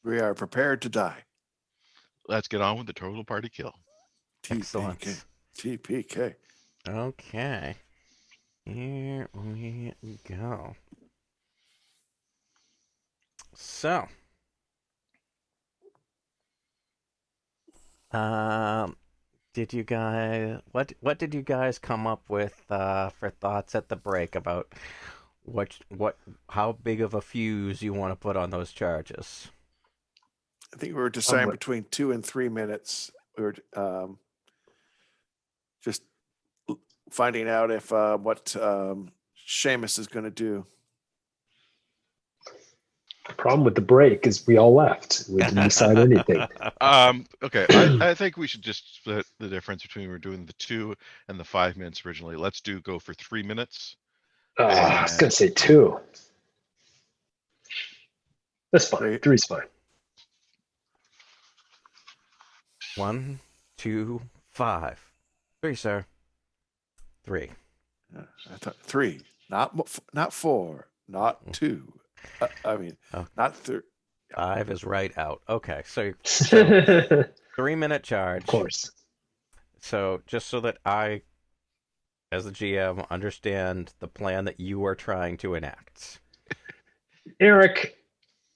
We are prepared to die. Let's get on with the total party kill. TPK. Excellent. TPK. Okay. Here we go. So, did you guys what did you guys come up with for thoughts at the break about what how big of a fuse you want to put on those charges? I think we were deciding between 2 and 3 minutes. We were just finding out if what Seamus is going to do. The problem with the break is we all left. We didn't decide anything. Okay, I think we should just split the difference between we're doing the 2 and the 5 minutes originally. Let's go for 3 minutes. I was gonna say 2. That's fine. 3's fine. 1, 2, 5. 3, sir. 3. I thought 3, not 4, not 2. Not 3. 5 is right out. Okay, so 3-minute charge. Of course. So just so that I, as the GM, understand the plan that you are trying to enact. Eric,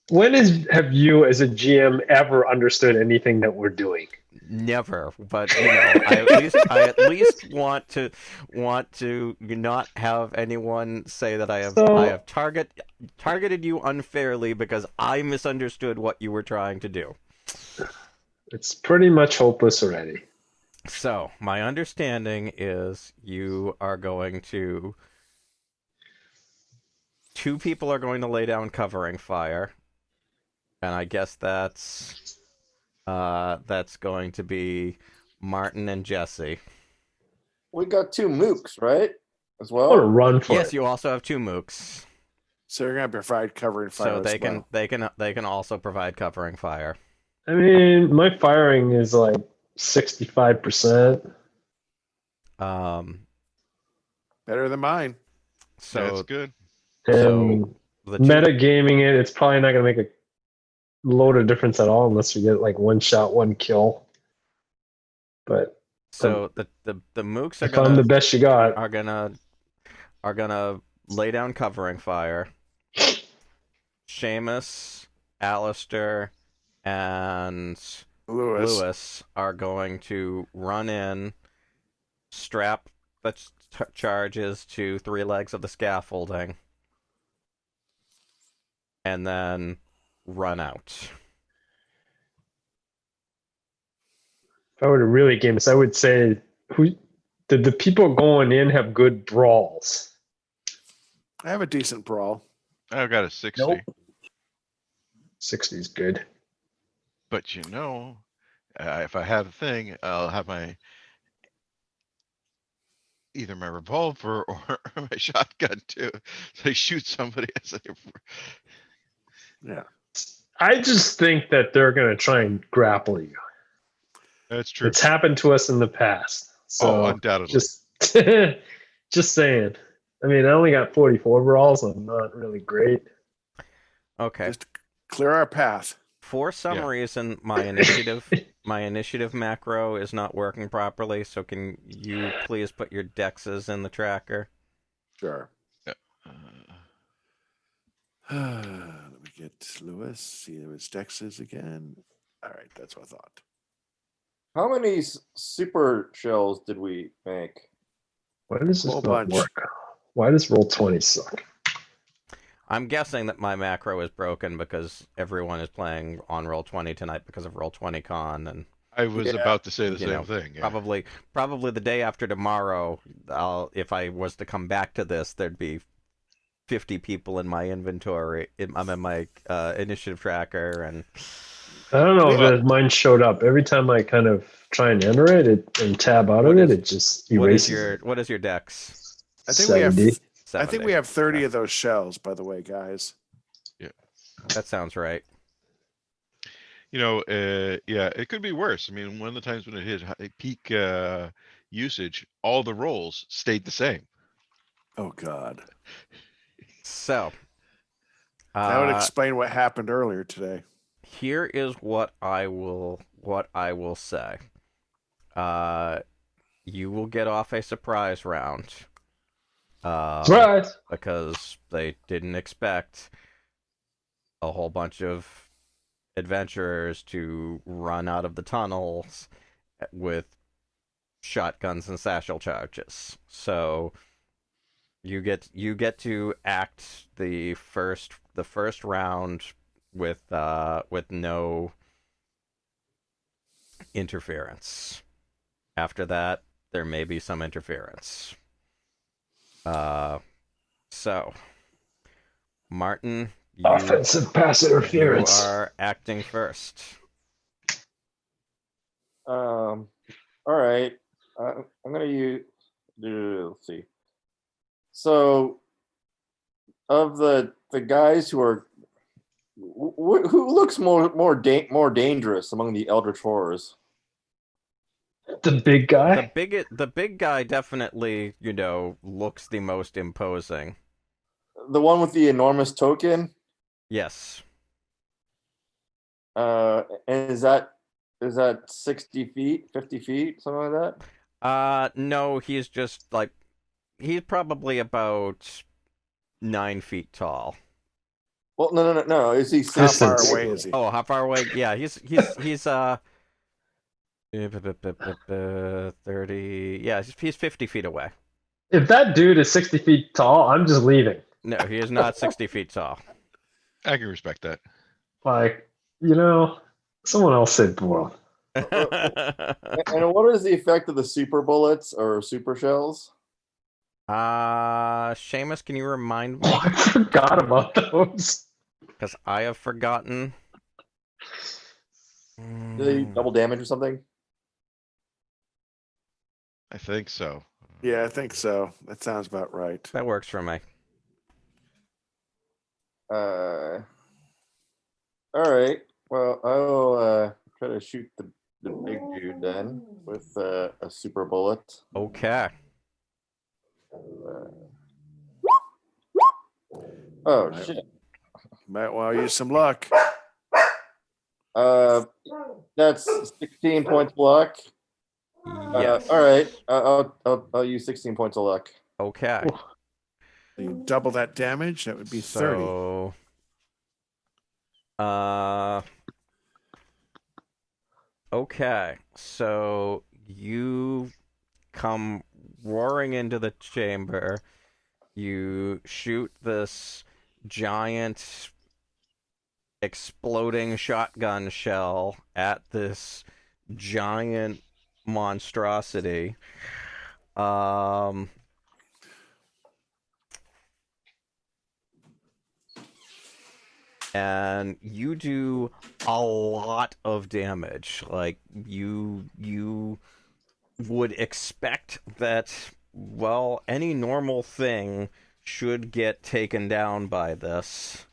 when have you, as a GM, ever understood anything that we're doing? Never, but I at least want to not have anyone say that I have targeted you unfairly because I misunderstood what you were trying to do. It's pretty much hopeless already. So my understanding is you are going to. 2 people are going to lay down covering fire, and I guess that's going to be Martin and Jesse. We got 2 mooks, right? As well. I'm gonna run for it. Yes, you also have 2 mooks. So you're going to provide covering fire. So they can also provide covering fire. I mean, my firing is like 65%. Better than mine. So that's good. And metagaming it, it's probably not going to make a load of difference at all unless you get like 1 shot, 1 kill. But so the mooks are I'm the best you got. Are gonna lay down covering fire. Seamus, Alistair, and Lewis are going to run in, strap the charges to 3 legs of the scaffolding, and then run out. If I were to really game this, I would say did the people going in have good brawls? I have a decent brawl. I've got a 60. Nope. 60 is good. But if I have a thing, I'll have either my revolver or my shotgun too. So I shoot somebody as Yeah. I just think that they're going to try and grapple you. That's true. It's happened to us in the past. So undoubtedly. Just saying. I mean, I only got 44 brawls. So I'm not really great. Okay. Just clear our path. For some reason, my initiative macro is not working properly. So can you please put your dexes in the tracker? Sure. Yeah. Let me get Lewis. See if his dexes again. All right, that's what I thought. How many super shells did we make? Why does this not work? Why does Roll20 suck? I'm guessing that my macro is broken because everyone is playing on Roll20 tonight because of Roll20 Con, and I was about to say the same thing. Yeah. Probably the day after tomorrow, if I was to come back to this, there'd be 50 people in my inventory. I'm in my initiative tracker, and I don't know if mine showed up. Every time I kind of try and enter it and tab out of it, it just erases. What is your dex? I think 70. we have. I think we have 30 of those shells, by the way, guys. Yeah, that sounds right. It could be worse. I mean, one of the times when it hit peak usage, all the rolls stayed the same. Oh God. So that would explain what happened earlier today. here is what I will say. You will get off a surprise round. Surprise! Because they didn't expect a whole bunch of adventurers to run out of the tunnels with shotguns and satchel charges. So you get to act the first round with no interference. After that, there may be some interference. So Martin, Offensive pass you interference. are acting first. All right. I'm gonna use. Let's see. So, of the guys who are, who looks more dangerous among the Eldritch horrors? The big guy? The big guy definitely, looks the most imposing. The one with the enormous token? Yes. And is that 60 feet, 50 feet, something like that? No, he's just he's probably about 9 feet tall. Well, no. Is he How far Distance. away is he? Oh, how far away? Yeah, he's 30. Yeah, he's 50 feet away. If that dude is 60 feet tall, I'm just leaving. No, he is not 60 feet tall. I can respect that. Like, someone else said boil. And what is the effect of the super bullets or super shells? Seamus, can you remind me? Oh, I forgot about those. Because I have forgotten. Do they double damage or something? I think so. Yeah, I think so. That sounds about right. That works for me. All right. Well, I'll try to shoot the big dude then with a super bullet. Okay. Oh Right. shit. Might want to use some luck. That's 16 points of luck. Yes. All right. I'll use 16 points of luck. Okay. You double that damage, that would be 30. So, okay. So you come roaring into the chamber. You shoot this giant exploding shotgun shell at this giant monstrosity. And you do a lot of damage. Like you would expect that, well, any normal thing should get taken down by this.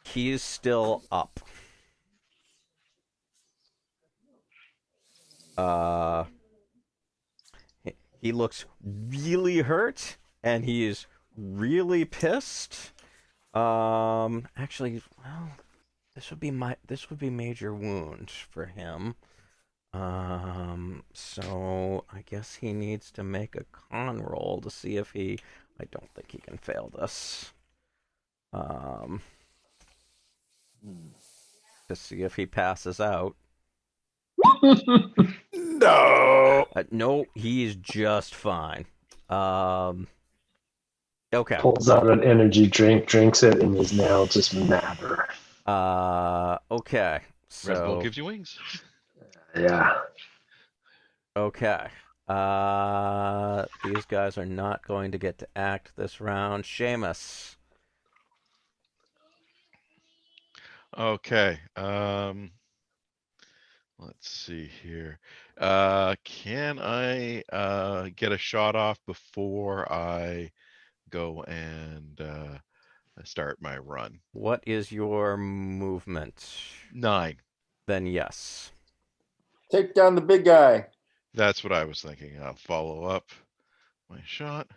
He's still up. He looks really hurt, and he is really pissed. Actually, well, this would be major wound for him. So I guess he needs to make a con roll to see if I don't think he can fail this. To see if he passes out. No. No, he's just fine. Okay. Pulls out an energy drink, drinks it, and is now just madder. Okay. Red Bull So gives you wings. Yeah. okay. These guys are not going to get to act this round. Seamus. Okay. Let's see here. Can I get a shot off before I go and start my run? What is your movement? 9. Then yes. Take down the big guy. That's what I was thinking. I'll follow up my shot.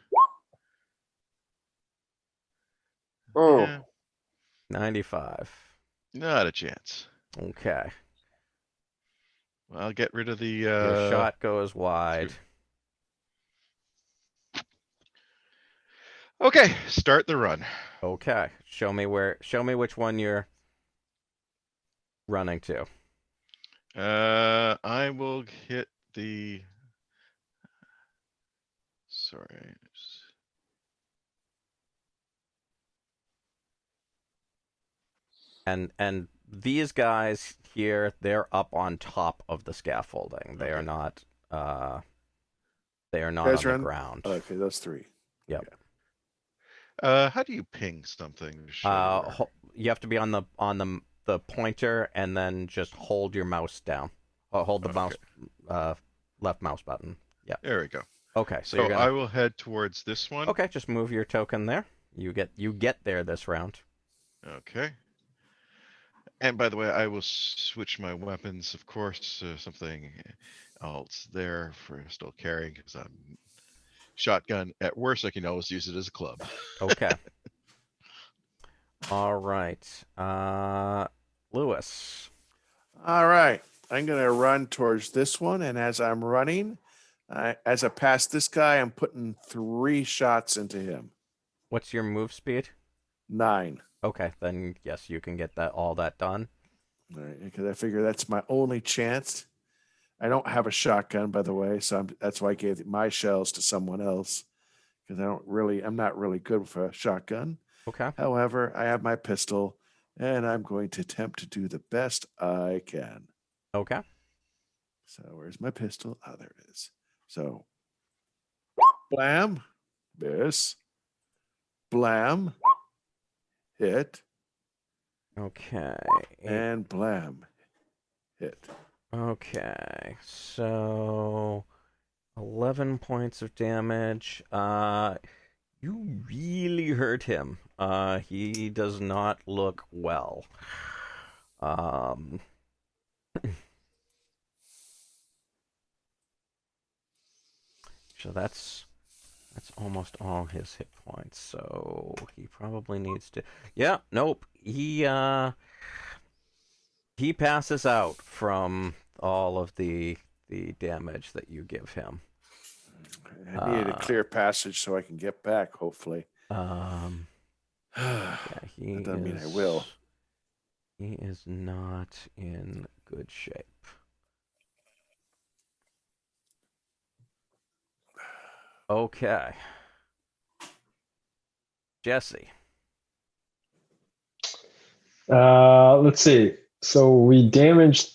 Oh, Yeah, 95. not a chance. Okay. Well, I'll get rid of the. Your shot goes wide. Okay, start the run. Okay. Show me which one you're running to. I will hit the. Sorry. And these guys here, they're up on top of the scaffolding. They are Okay. not they are not Guys on are the ground. Okay, those three. Yep. How do you ping something to show where? You have to be on the pointer and then just hold your mouse down. Hold the Okay. mouse left mouse button. Yeah. There we go. Okay, so So you're gonna. I will head towards this one. Okay, just move your token there. You get there this round. Okay. And by the way, I will switch my weapons, of course, something else there for still carrying because I'm shotgun. At worst, I can always use it as a club. Okay. All right. Lewis. All right. I'm going to run towards this one. And as I'm running, as I pass this guy, I'm putting 3 shots into him. What's your move speed? 9. Okay, then yes, you can get all that done. All right. Because I figure that's my only chance. I don't have a shotgun, by the way. So that's why I gave my shells to someone else. Because I'm not really good with a shotgun. Okay. However, I have my pistol. And I'm going to attempt to do the best I can. Okay. So where's my pistol? Oh, there it is. So blam, miss, blam, hit, Okay. and blam, hit. Okay. So 11 points of damage. You really hurt him. He does not look well. So that's almost all his hit points. So he probably needs to. Yeah, nope. He passes out from all of the damage that you give him. I needed a clear passage so I can get back, hopefully. Yeah, that doesn't mean I will. He is not in good shape. Okay. Jesse. Let's see. So we damaged.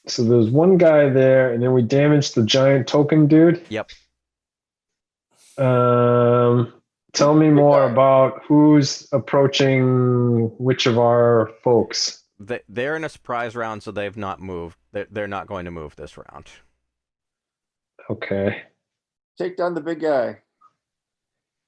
So there's one guy there, and then we damaged the giant token dude. Yep. Tell me more about who's approaching which of our folks. They're in a surprise round, so they've not moved. They're not going to move this round. Okay. Take down the big guy.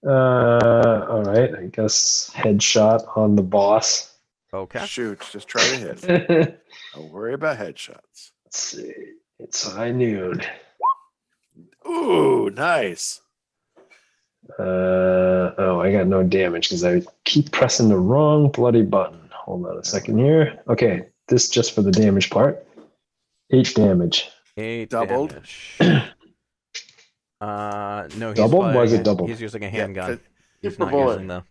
All right. I guess headshot on the boss. Okay. Shoot, just try to hit. Let's Don't worry about headshots. see. It's high noon. Ooh, nice. Oh, I got no damage because I keep pressing the wrong bloody button. Hold on a second here. Okay, this just for the damage part. 8 damage. 8 Doubled? damage. No, he's Doubled? firing Why is it doubled? He's using a handgun. He's Super not bullet. using the.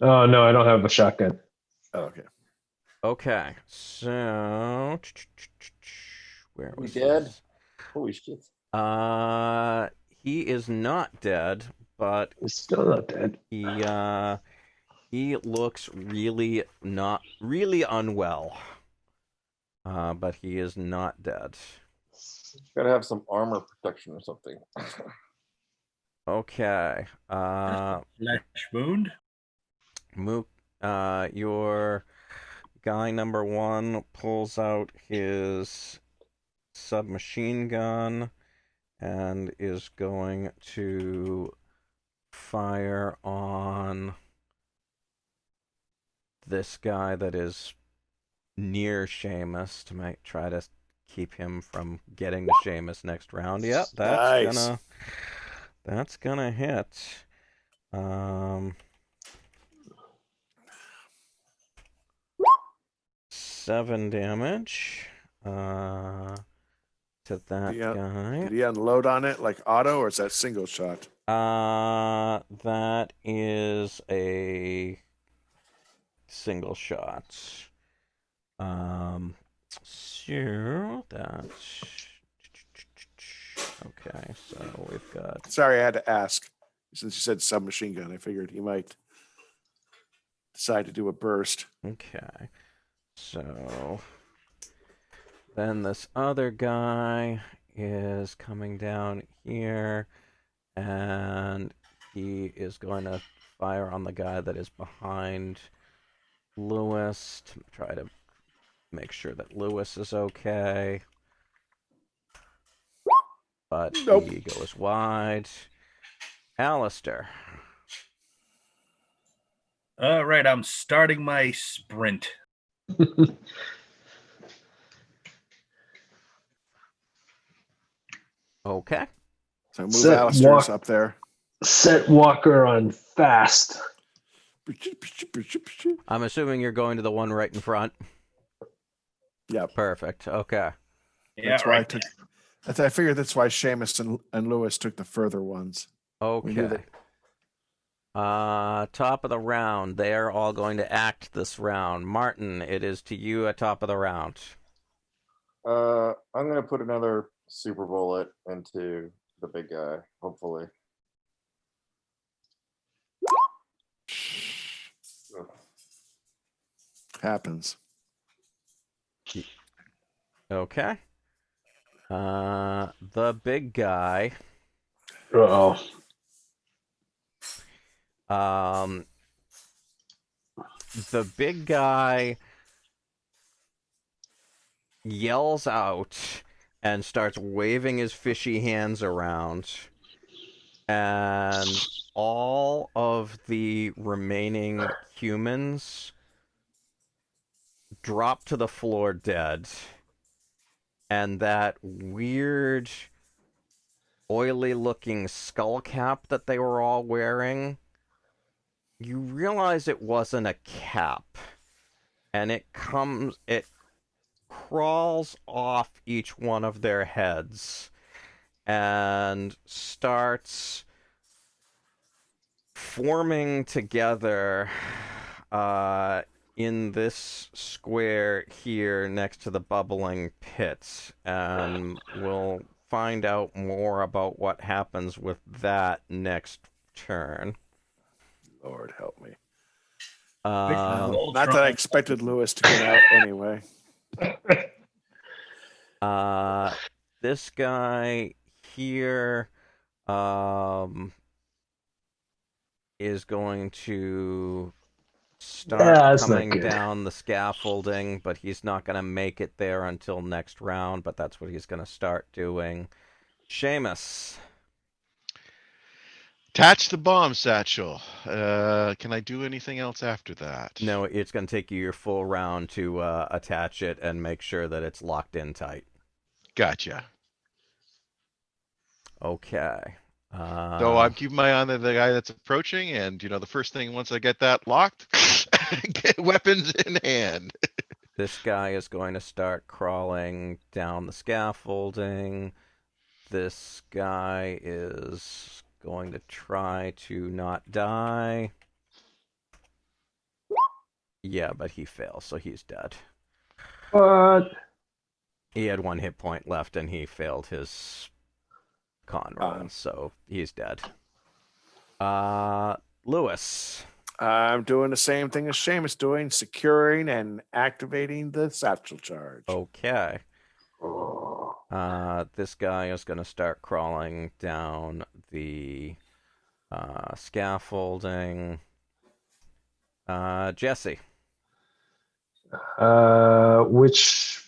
Oh no, I don't have a shotgun. Oh, okay. Okay, so where We was dead? his? Holy shit. He is not dead, but He's still not dead. he looks really unwell. But he is not dead. Gotta have some armor protection or something. Okay. Flesh wound. Mook, your guy number 1 pulls out his submachine gun and is going to fire on this guy that is near Seamus to try to keep him from getting to Seamus next round. Yep, Nice. that's gonna hit. 7 damage to that guy. Did he unload on it like auto, or is that single shot? That is a single shot. So that's okay. So we've got. Sorry, I had to ask. Since you said submachine gun, I figured he might decide to do a burst. Okay. So then this other guy is coming down here, and he is going to fire on the guy that is behind Lewis to try to make sure that Lewis is okay. But Nope. he goes wide. Alistair. All right, I'm starting my sprint. Okay. So move Alistair's up there. Set Walker on fast. I'm assuming you're going to the one right in front. Yep. Perfect. Okay. Yeah, That's why right. I figured that's why Seamus and Lewis took the further ones. We knew Okay. that. Top of the round. They are all going to act this round. Martin, it is to you at top of the round. I'm gonna put another super bullet into the big guy, hopefully. Happens. Okay. The big guy. Uh-oh. The big guy yells out and starts waving his fishy hands around, and all of the remaining humans drop to the floor dead, and that weird oily looking skull cap that they were all wearing, you realize it wasn't a cap, and it crawls off each one of their heads and starts forming together in this square here next to the bubbling pit, and we'll find out more about what happens with that next turn. Lord help me. Not Not that I expected Lewis to get out anyway. This guy here is going to start coming down the scaffolding, but he's not going to make it there until next round, but that's what he's going to start doing. Seamus. Attach the bomb satchel. Can I do anything else after that? No, it's going to take you your full round to attach it and make sure that it's locked in tight. Gotcha. Okay. So I'm keeping my eye on the guy that's approaching, and the first thing once I get that locked, get weapons in hand. This guy is going to start crawling down the scaffolding. This guy is going to try to not die. Yeah, but he fails, so he's dead. What? He had 1 hit point left, and he failed his con roll, so he's dead. Lewis. I'm doing the same thing as Seamus doing, securing and activating the satchel charge. Okay. This guy is going to start crawling down the scaffolding. Jesse. Which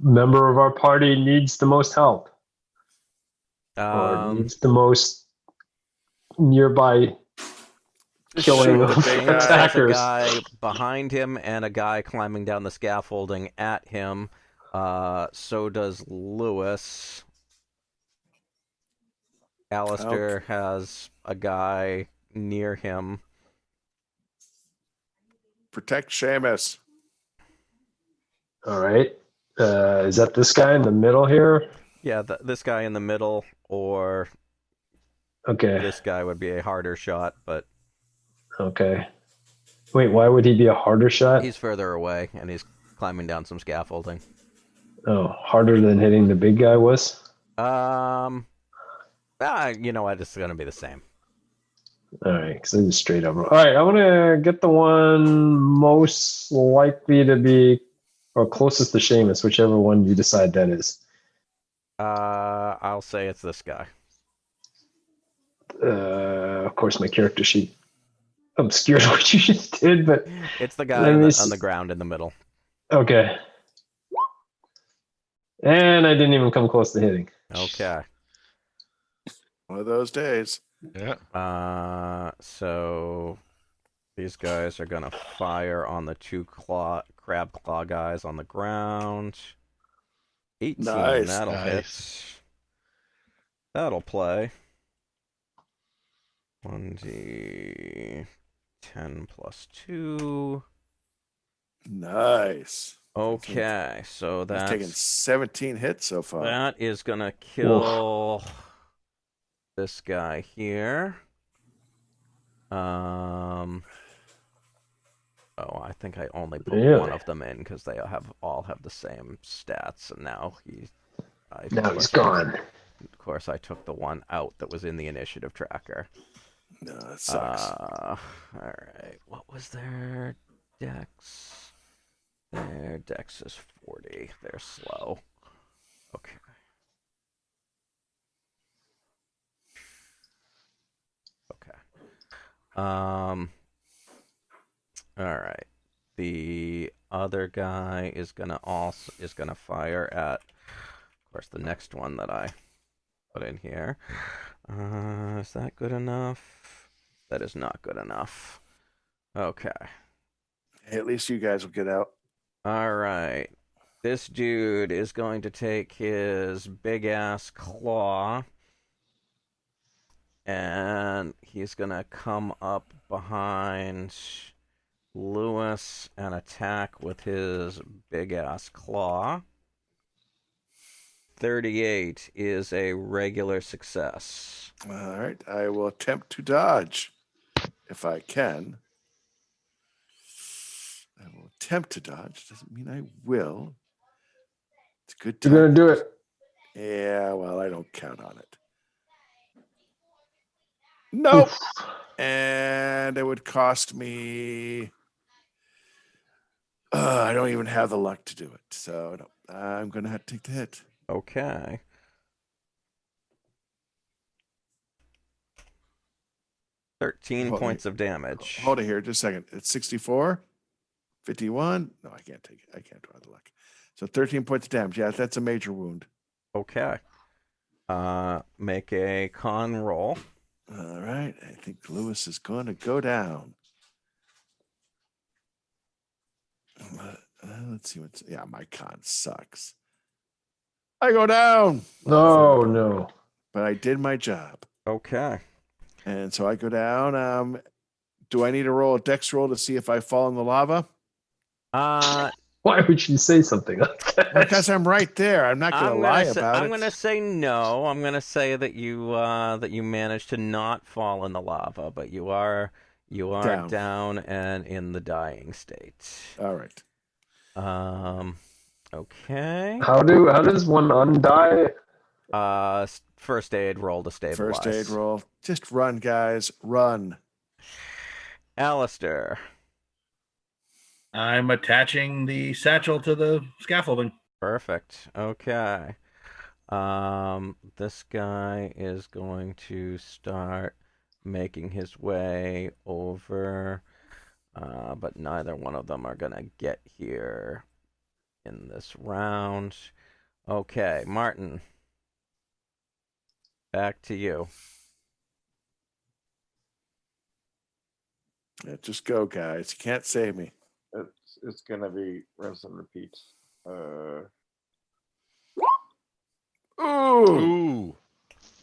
member of our party needs the most help? Or needs the most nearby killing of attackers? There's a guy behind him and a guy climbing down the scaffolding at him. So does Lewis. Alistair has a guy near him. Protect Seamus. All right. Is that this guy in the middle here? Yeah, this guy in the middle, or Okay. this guy would be a harder shot, but Okay. Wait, why would he be a harder shot? he's further away and he's climbing down some scaffolding. Oh, harder than hitting the big guy was? You know what? It's gonna be the same. All right, because this is straight up. All right, I want to get the one most likely to be, or closest to Seamus, whichever one you decide that is. I'll say it's this guy. Of course, my character sheet obscured what you just did, but It's the guy on the ground in the middle. Okay. And I didn't even come close to hitting. Okay. One of those days. Yeah. So these guys are gonna fire on the two crab claw guys on the ground. 18. Nice. That'll Nice. hit. That'll play. 1d 10 plus 2. Nice. Okay, so He's that's taken 17 hits so far. that is gonna kill this guy here. Oh, I think I only put one of them in because they all have the same stats, and now he's gone. Of course, I took the one out that was in the initiative tracker. No, that sucks. All right, what was their dex? Their dex is 40. They're slow. Okay. All right. The other guy is gonna fire at, of course, the next one that I put in here. Is that good enough? That is not good enough. Okay. Hey, at least you guys will get out. All right. This dude is going to take his big ass claw, and he's gonna come up behind Lewis and attack with his big ass claw. 38 is a regular success. All right. I will attempt to dodge if I can. I will attempt to dodge. Doesn't mean I will. It's a good time. You're going to do it. Yeah, well, I don't count on it. Nope. And it would cost me. I don't even have the luck to do it. So no, I'm going to have to take the hit. Okay. Thirteen points of damage. Hold it here just a second. It's 64, 51. No, I can't take it. I can't draw the luck. So 13 points of damage. Yeah, that's a major wound. Okay. Make a con roll. All right. I think Lewis is going to go down. Let's see what's. Yeah, my con sucks. I go down. No. But I did my job. Okay. And so I go down. Do I need to roll a dex roll to see if I fall in the lava? Why would you say something like that? Because I'm right there. I'm not going to lie about it. I'm going to say no. I'm going to say that you managed to not fall in the lava, but you are down and in the dying state. All right. Okay. How does one undie? First aid roll to stabilize. First aid roll. Just run, guys. Run. Alistair. I'm attaching the satchel to the scaffolding. Perfect. Okay. This guy is going to start making his way over, but neither one of them are going to get here in this round. Okay, Martin. Back to you. Yeah, just go, guys. You can't save me. It's gonna be rinse and repeat. Ooh.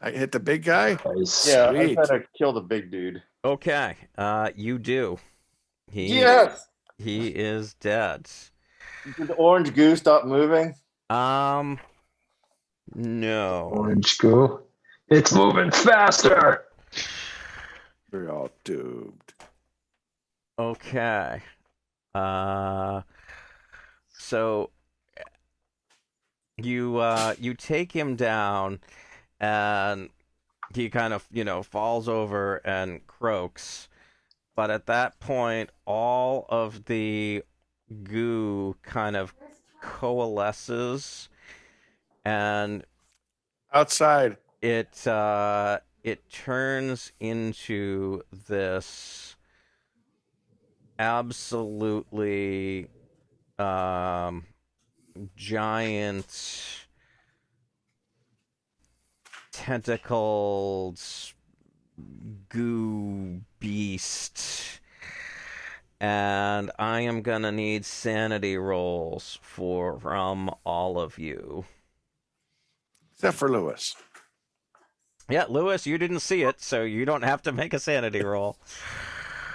I hit the big guy? Nice. Yeah, Sweet. I try to kill the big dude. Okay, you do. Yes! He is dead. Did the orange goo stop moving? No. Orange goo. It's moving faster. We're all doomed. Okay. So you take him down, and he kind of falls over and croaks. But at that point, all of the goo kind of coalesces, and Outside. it turns into this absolutely giant tentacled goo beast, and I am gonna need sanity rolls from all of you. Except for Lewis. Yeah, Lewis, you didn't see it, so you don't have to make a sanity roll.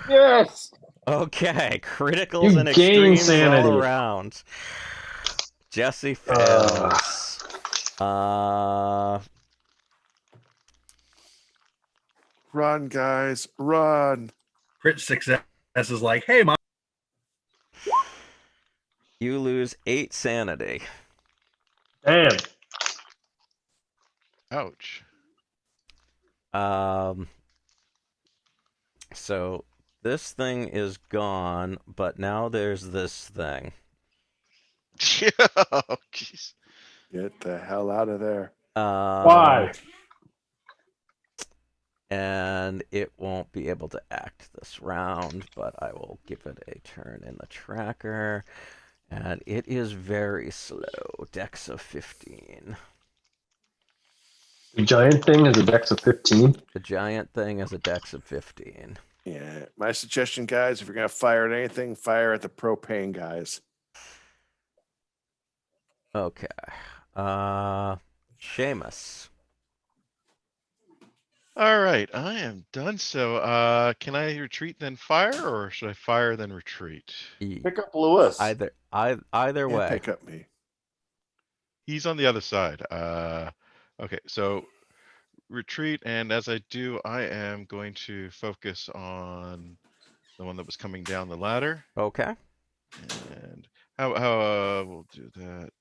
Yes. Okay, criticals You and gain extremes all sanity. around. Jesse fails. Run, guys. Run. Crit success is like, hey, mom. You lose 8 sanity. Damn. Ouch. So this thing is gone, but now there's this thing. Oh, jeez. Get the hell out of there. Why? And it won't be able to act this round, but I will give it a turn in the tracker. And it is very slow. Dex of 15. The giant thing is a dex of 15. The giant thing is a dex of 15. Yeah. My suggestion, guys, if you're going to fire at anything, fire at the propane guys. Okay. Seamus. All right, I am done. So, can I retreat then fire, or should I fire then retreat? Pick up Lewis. Either Yeah, way. pick up me. He's on the other side. Okay, so retreat, and as I do, I am going to focus on the one that was coming down the ladder. Okay. And how we'll do that.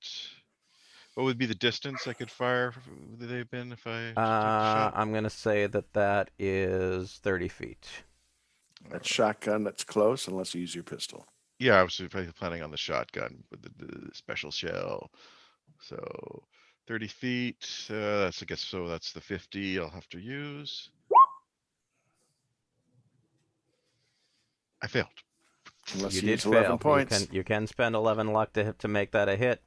What would be the distance I could fire? Would they have been if I took the shot? I'm gonna say that is 30 feet. That shotgun, that's close unless you use your pistol. Yeah, I was planning on the shotgun with the special shell. So 30 feet. That's I guess so. That's the 50 I'll have to use. I failed. Unless You you, did use 11 fail. points. You can spend 11 luck to make that a hit.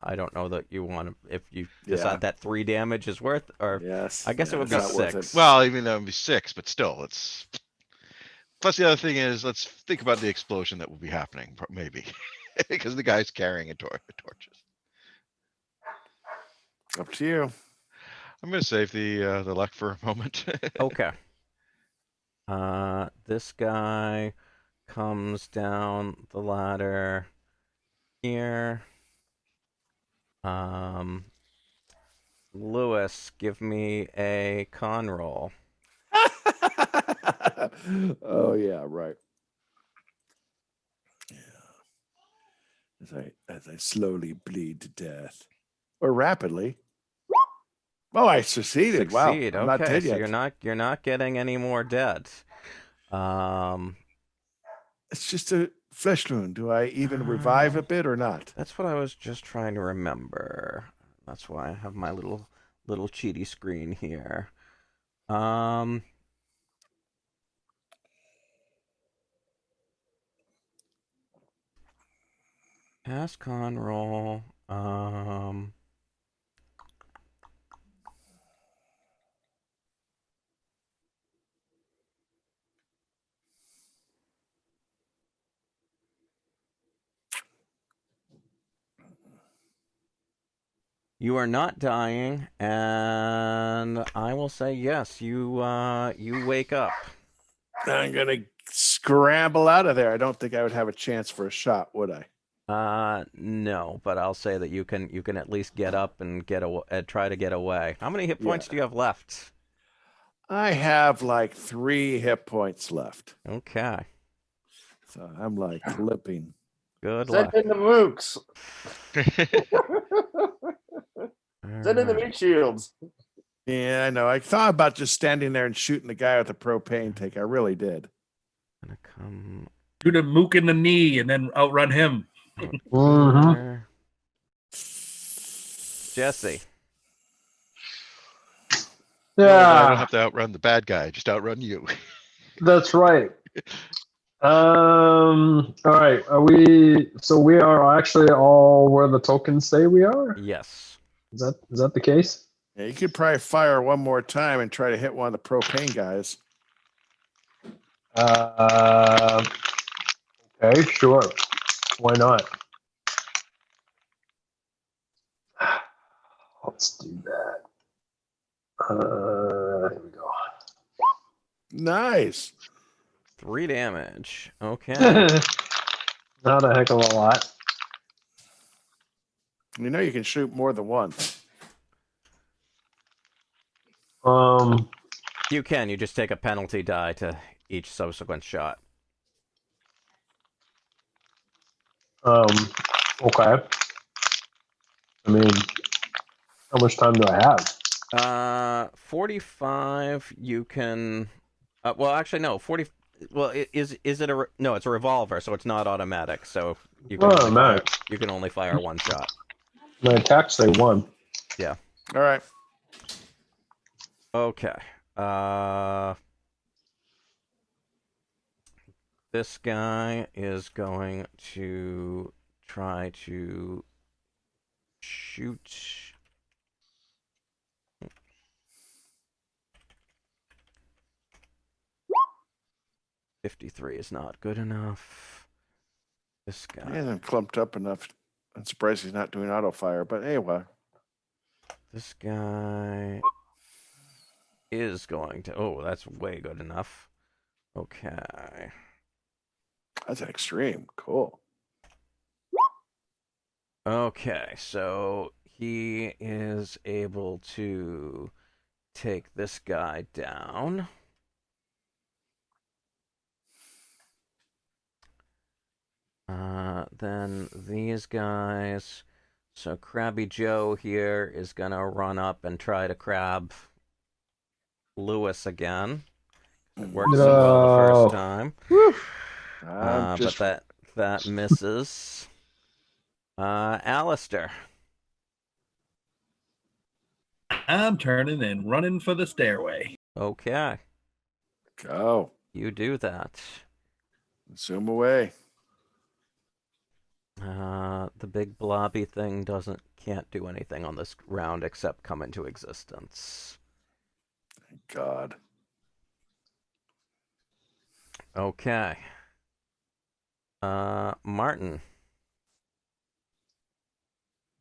I don't know that you want to. If you decide that 3 damage is worth, or Yes. I guess it would be it's not worth 6. it. Well, even though it would be 6, but still, it's. Plus, the other thing is, let's think about the explosion that will be happening, maybe, because the guy's carrying torches. Up to you. I'm gonna save the luck for a moment. Okay. This guy comes down the ladder here. Lewis, give me a con roll. Oh yeah, right. Yeah. As I slowly bleed to death, or rapidly. Oh, I succeeded! Wow, I'm Okay, not dead so yet. you're not getting any more dead. It's just a flesh wound. Do I even revive a bit or not? That's what I was just trying to remember. That's why I have my little cheaty screen here. Pass con roll. You are not dying, and I will say yes. You wake up. I'm gonna scramble out of there. I don't think I would have a chance for a shot, would I? No, but I'll say that you can at least get up and try to get away. How many hit points Yeah. do you have left? I have like 3 hit points left. Okay. So I'm like limping. Good Send luck. in the mooks. Send in the Alright. meat shields. Yeah, I know. I thought about just standing there and shooting the guy with the propane tank. I really did. Gonna come Shoot a mook in the knee and then outrun him. Mhm. here. Jesse. No, but I don't Yeah, have to outrun the bad guy. Just outrun you. that's right. All right. So we are actually all where the tokens say we are? Yes. Is that the case? Yeah, you could probably fire one more time and try to hit one of the propane guys. Okay, sure. Why not? Let's do that. Here we go. Nice. 3 damage. Okay. Not a heck of a lot. You know you can shoot more than once. You can. You just take a penalty die to each subsequent shot. Okay. I mean, how much time do I have? 45. You can. Well, actually, no. 40. Well, is it a? No, it's a revolver, so it's not automatic. So you can only fire. Automatic. You can only fire one shot. My attacks say 1. All right. Okay. This guy is going to try to shoot. $53 is not good enough. This guy. He hasn't clumped up enough. I'm surprised he's not doing auto fire, but anyway. This guy is going to. Oh, that's way good enough. Okay. That's extreme. Cool. Okay, so he is able to take this guy down. Then these guys. So Krabby Joe here is gonna run up and try to crab Lewis again. It worked so well the No. first time. But that misses. Alistair. I'm turning and running for the stairway. Okay, go. you do that. Zoom away. The big blobby thing can't do anything on this round except come into existence. Thank God. Okay. Martin.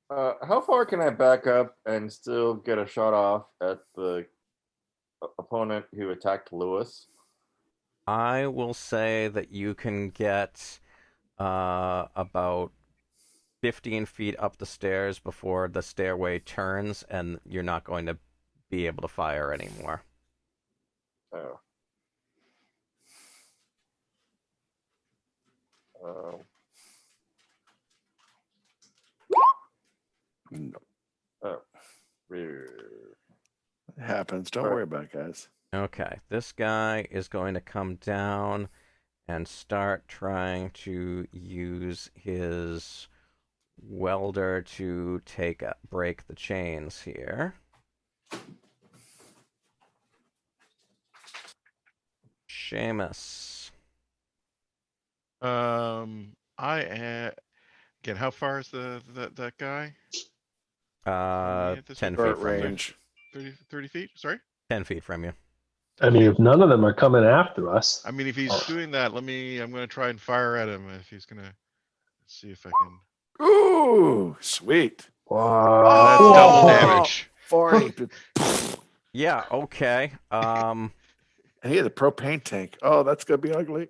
How far can I back up and still get a shot off at the opponent who attacked Lewis? I will say that you can get about 15 feet up the stairs before the stairway turns, and you're not going to be able to fire anymore. Oh. No. Oh. It happens. Don't All right. worry about it, guys. Okay, this guy is going to come down and start trying to use his welder to break the chains here. Seamus. Again, how far is that guy? 10 feet Short from you. range. 30 feet? Sorry? 10 feet from you. I mean, if none of them are coming after us. I mean, if he's doing that, I'm going to try and fire at him if he's going to see if I can. Ooh, sweet. Wow. That's double damage. 40. Yeah, okay. And he had a propane tank. Oh, that's going to be ugly.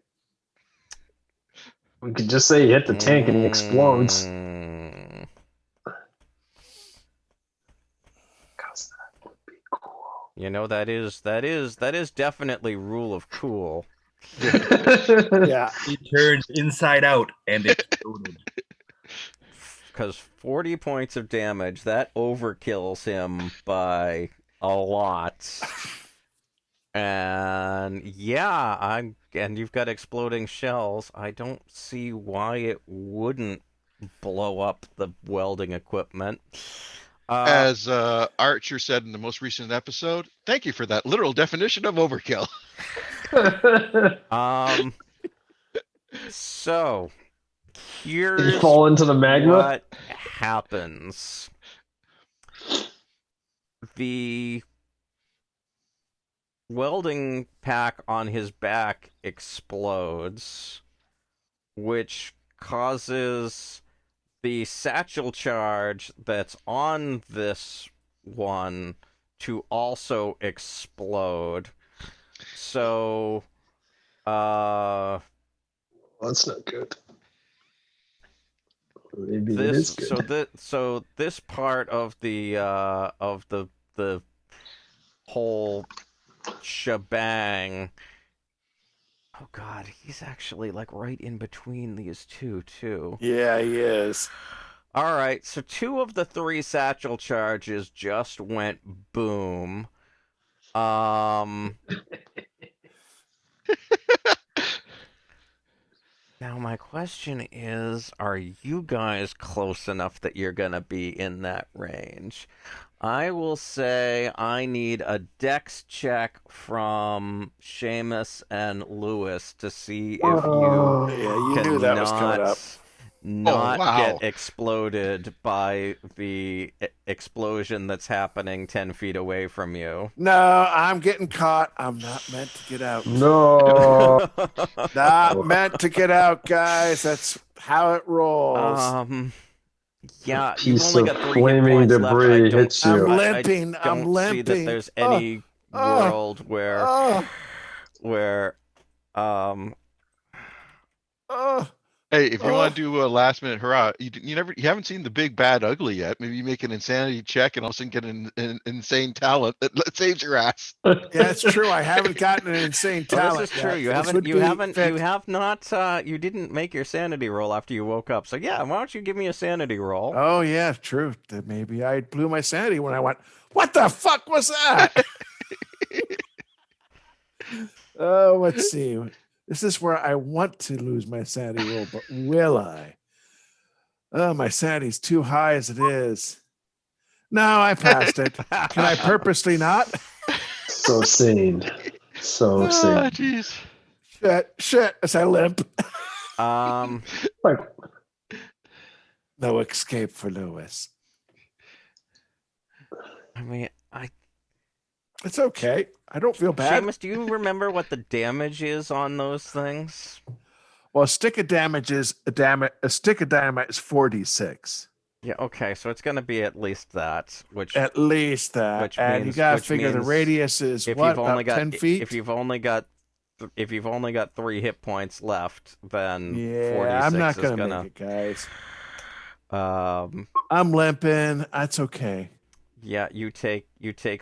We could just say he hit the tank and he explodes. Mm, Because that would be cool. You know, that is definitely rule of cool. Yeah. He turned inside out and exploded. Because 40 points of damage, that overkills him by a lot. And yeah, and you've got exploding shells. I don't see why it wouldn't blow up the welding equipment. As Archer said in the most recent episode, thank you for that literal definition of overkill. So Did here's he fall into the magma? what happens. The welding pack on his back explodes, which causes the satchel charge that's on this one to also explode. So, That's not good. Maybe it is good. so this part of the whole shebang. Oh God, he's actually like right in between these two too. Yeah, he is. All right, so 2 of the 3 satchel charges just went boom. Now my question is, are you guys close enough that you're gonna be in that range? I will say I need a dex check from Seamus and Lewis to see if you Yeah, you knew that was coming up. not wow. get exploded by the explosion that's happening 10 feet away from you. No, I'm getting caught. I'm not meant to get out. No. Not meant to get out, guys. That's how it rolls. Yeah, A you've piece only of got 3 hit flaming points left. debris hits you. I'm I limping. don't I'm limping. see that there's any world where Hey, if you want to do a last minute hurrah, you haven't seen the big bad ugly yet. Maybe you make an insanity check and all of a sudden get an insane talent that saves your ass. Yeah, it's true. I haven't gotten an insane Well, talent. this is true. Yet. You didn't make your sanity roll after you woke up. So yeah, why don't you give me a sanity roll? Oh yeah, true. That maybe I blew my sanity when I went, what the fuck was that? Oh, let's see. This is where I want to lose my sanity roll, but will I? Oh, my sanity's too high as it is. No, I passed it. Can I purposely not? So sane. So sane. Jeez. Shit, as I limp. Like, No escape for Lewis. I mean, It's okay. I don't feel bad. Seamus, do you remember what the damage is on those things? Well, a stick of dynamite is 46. Yeah, okay, so it's going to be at least that, which At least that. which And means- you gotta which figure the means radius is if what, you've only about got 10 feet? if you've only got 3 hit points left, then Yeah, 46 I'm not is gonna gonna make it, guys. um I'm limping. That's okay. yeah, you take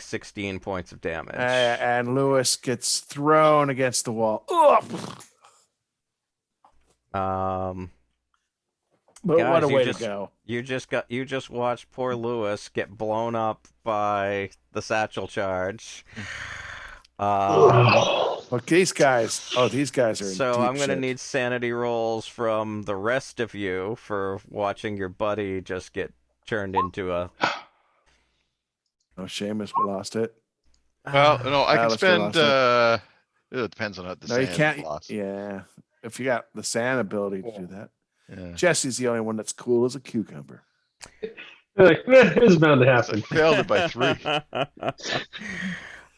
16 points of damage. And Lewis gets thrown against the wall. Ugh. But guys, what a you way just- to go. You just watched poor Lewis get blown up by the satchel charge. Look, these guys. Oh, these guys are in So deep I'm gonna shit. need sanity rolls from the rest of you for watching your buddy just get turned into a. Oh, Seamus, we lost it. Well, no, I can Alistair spend. lost It depends on the No, you sand can't. loss. Yeah. If you got the sand ability to do that. Yeah. Jesse's the only one that's cool as a cucumber. like, it was bound to happen. Failed it by 3.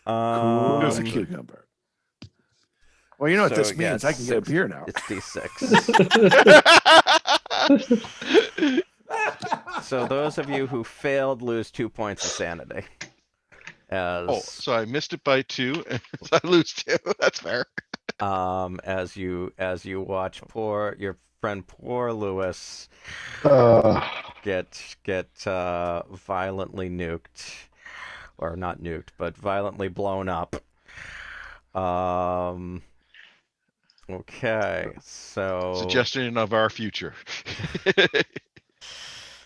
Cool as a cucumber. Well, you know what so, this yeah, means. I can get a beer now. It's D6. So those of you who failed lose 2 points of sanity. Oh, so I missed it by 2, so I lose 2. That's fair. as you watch your friend poor Lewis get violently nuked, or not nuked, but violently blown up. Okay, so Suggestion of our future.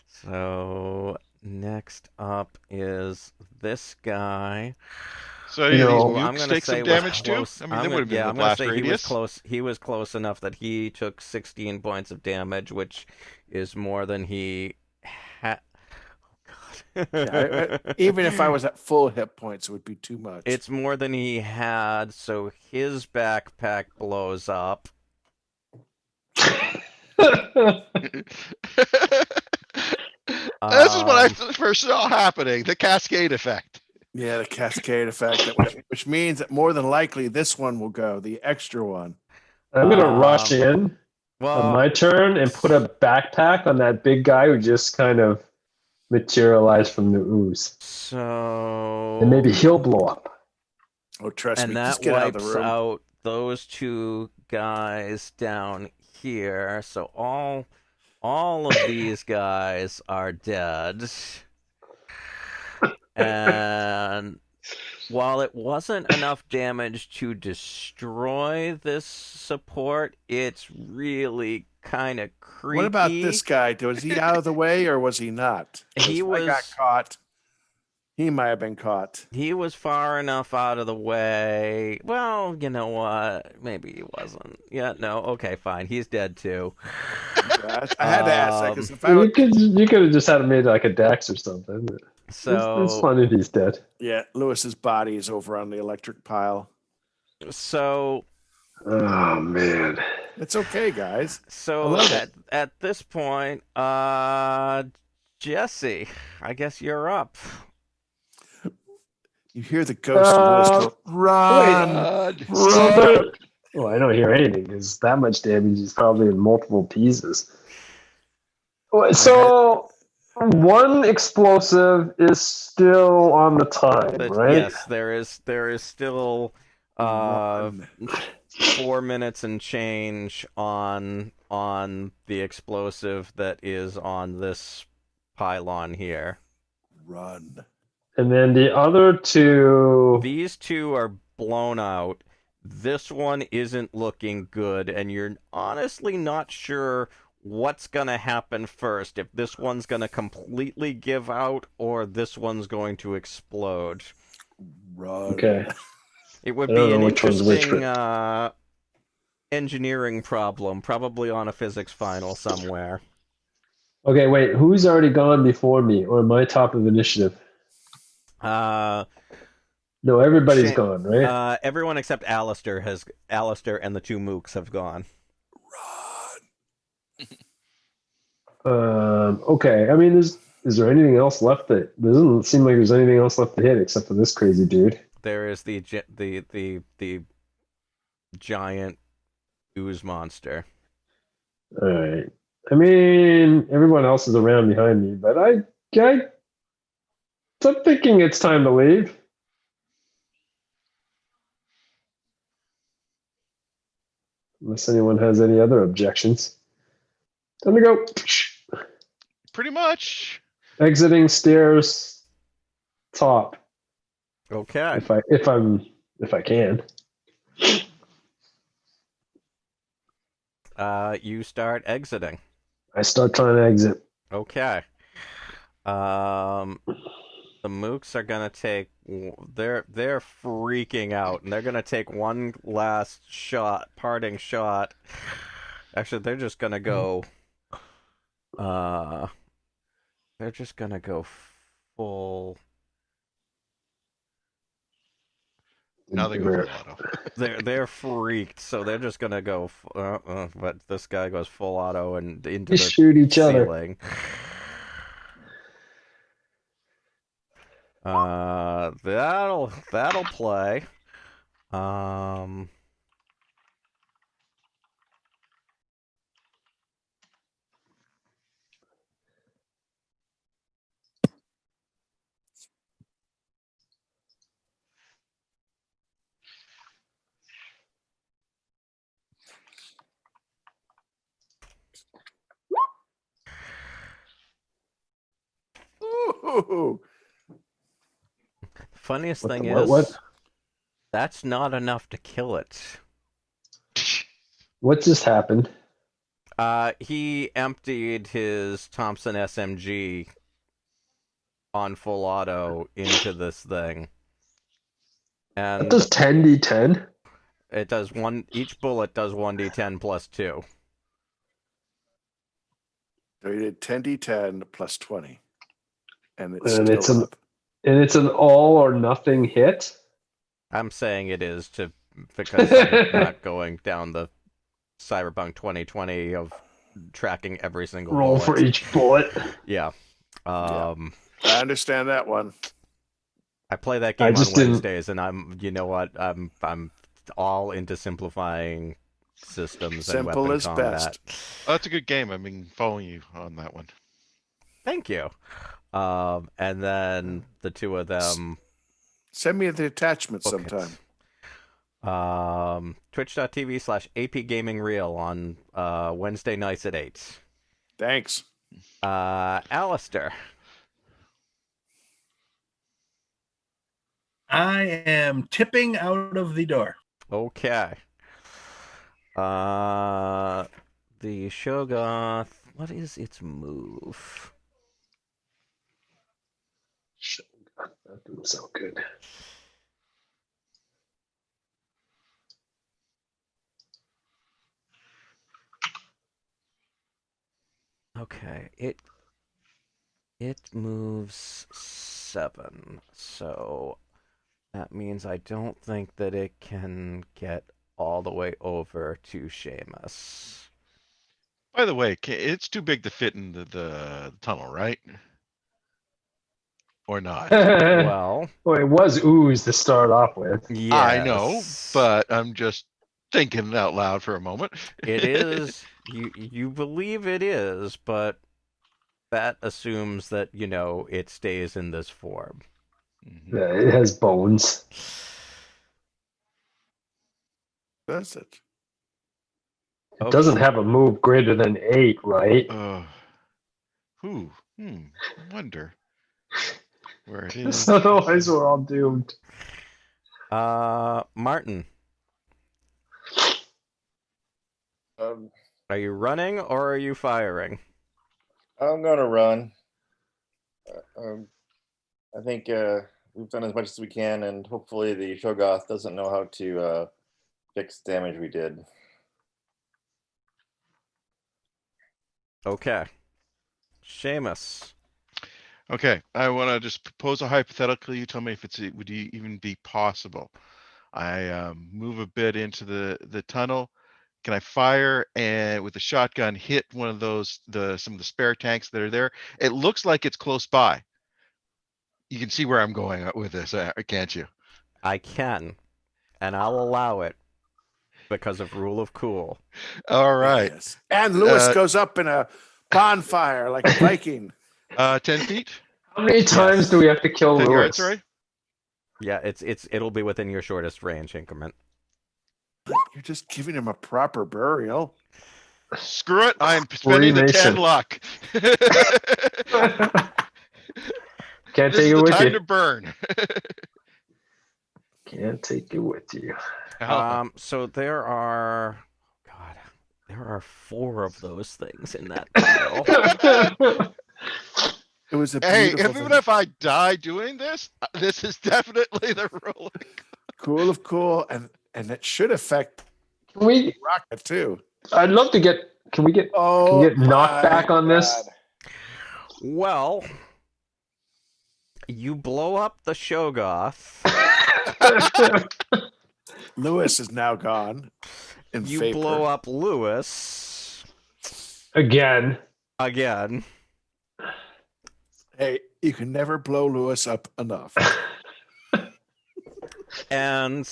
so next up is this guy. So any of these Who I'm nukes gonna take say some was damage too? close. I mean, they would have been in the I'm gonna blast say radius. He was close enough that he took 16 points of damage, which is more than he had. Oh God. Even if I was at full hit points, it would be too much. It's more than he had, so his backpack blows up. This is what I first saw happening, the cascade effect. Yeah, the cascade effect, which means that more than likely this one will go, the extra one. I'm gonna rush in on my turn and put a backpack on that big guy who just kind of materialized from the ooze. So And maybe he'll blow up. Oh, trust and me, that just get out of the wipes room. out those two guys down here. So all of these guys are dead. And while it wasn't enough damage to destroy this support, it's really kind of creepy. What about this guy? Was he out of the way or was he not? He was. I got caught. He might have been caught. He was far enough out of the way. Well, you know what? Maybe he wasn't. Yeah, no. Okay, fine. He's dead too. Yeah, I had to ask that because if I you could have just had him made like a dex or something. So it's funny if he's dead. Yeah, Lewis's body is over on the electric pile. So. Oh man. It's okay, guys. So at this point, Jesse, I guess you're up. You hear the ghost of Lewis go, run! Run! Well, I don't hear anything because that much damage is probably in multiple pieces. So one explosive is still on the time, right? Yes, there is still 4 minutes and change on the explosive that is on this pylon here. Run. And then the other two... These two are blown out. This one isn't looking good, and you're honestly not sure what's going to happen first. If this one's going to completely give out, or this one's going to explode. Run. Okay. It would be an interesting engineering problem, probably on a physics final somewhere. Okay, wait. Who's already gone before me, or am I top of initiative? No, everybody's gone, right? Everyone except Alistair and the two mooks have gone. Okay. I mean, is there anything else left that doesn't seem like there's anything else left to hit except for this crazy dude? There is the giant ooze monster. All right. I mean, everyone else is around behind me, but I'm thinking it's time to leave. Unless anyone has any other objections. Time to go. Pretty much. Exiting stairs top. Okay. If I can. You start exiting. I start trying to exit. Okay. The mooks are gonna take. They're freaking out, and they're gonna take one last parting shot. Actually, they're just gonna go. They're just gonna go full. Now they go full auto. They're freaked, so they're just gonna go. But this guy goes full auto and into the shoot each ceiling. That'll play. Ooh. Funniest What thing the- is, what- that's not enough to kill it. What just happened? He emptied his Thompson SMG on full auto into this thing. What And does 10d10? it does each bullet does 1d10 plus 2. So you did 10d10 plus 20. And it's And still it's an up. and it's an all or nothing hit. I'm saying it is because I'm not going down the Cyberpunk 2020 of tracking every single Roll bullet. for each bullet. Yeah. I understand that one. I play that I game on just didn't- Wednesdays, and you know what? I'm all into simplifying systems Simple and weapon is combat. Oh, that's a good game. I've been following you on that one. Thank you. And then the two of them. Send me the attachment book it. sometime. Twitch.tv/AP Gaming Reel on Wednesday nights at 8. Thanks. Alistair. I am tipping out of the door. Okay. The Shogoth. What is its move? That didn't sound good. Okay, it moves 7, so that means I don't think that it can get all the way over to Seamus. By the way, it's too big to fit in the tunnel, right? Or not? Well, Well, it was ooze to start off with. yes. I know, but I'm just thinking out loud for a moment. It is. You believe it is, but that assumes that, it stays in this form. Mhm. Yeah, it has bones. Does it? It doesn't have a move greater than 8, right? I wonder where it is. Otherwise, we're all doomed. Martin, Um, are you running or are you firing? I'm gonna run. I think we've done as much as we can, and hopefully the Shogoth doesn't know how to fix damage we did. Okay. Seamus. Okay, I want to just propose a hypothetical. You tell me if it would even be possible. I move a bit into the tunnel. Can I fire and with the shotgun hit one of those some of the spare tanks that are there? It looks like it's close by. You can see where I'm going with this, can't you? I can, and I'll allow it because of rule of cool. All right. Yes. And Lewis Uh, goes up in a bonfire like a Viking. 10 feet, How many times do we have to kill 10 Lewis? yards, sorry. Yeah, it'll be within your shortest range increment. You're just giving him a proper burial. Screw it. I'm spending the 10 Freemason. luck. Can't This take is it the with time you. to burn. Can't take it with you. So there are 4 of those things in that bundle. It was a Hey, beautiful even thing. if I die doing this, this is definitely the rule. Cool of cool, and it should affect Can we? Rocket too. I'd love to get. Can we get? Can we get knocked back on this? Well, you blow up the Shogoth. Lewis is now gone. In You vapor. blow up Lewis Again. again. Hey, you can never blow Lewis up enough. And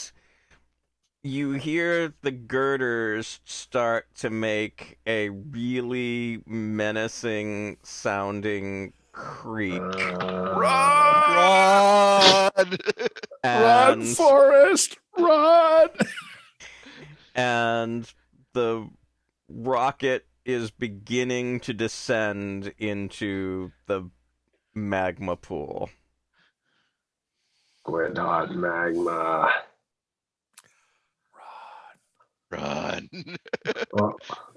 you hear the girders start to make a really menacing sounding creak. Run! Run! Run, And, Forrest! Run! and the rocket is beginning to descend into the magma pool. Squid hot magma. Run.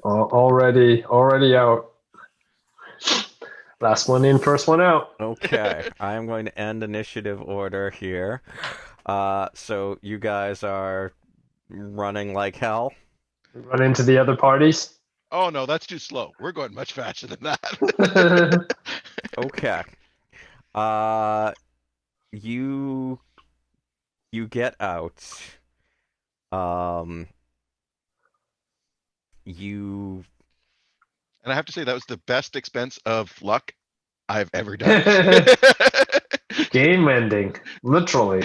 Already out. Last one in, first one out. Okay, I am going to end initiative order here. So you guys are running like hell. We run into the other parties. Oh no, that's too slow. We're going much faster than that. Okay. You get out. You And I have to say that was the best expense of luck I've ever done. Game ending, literally.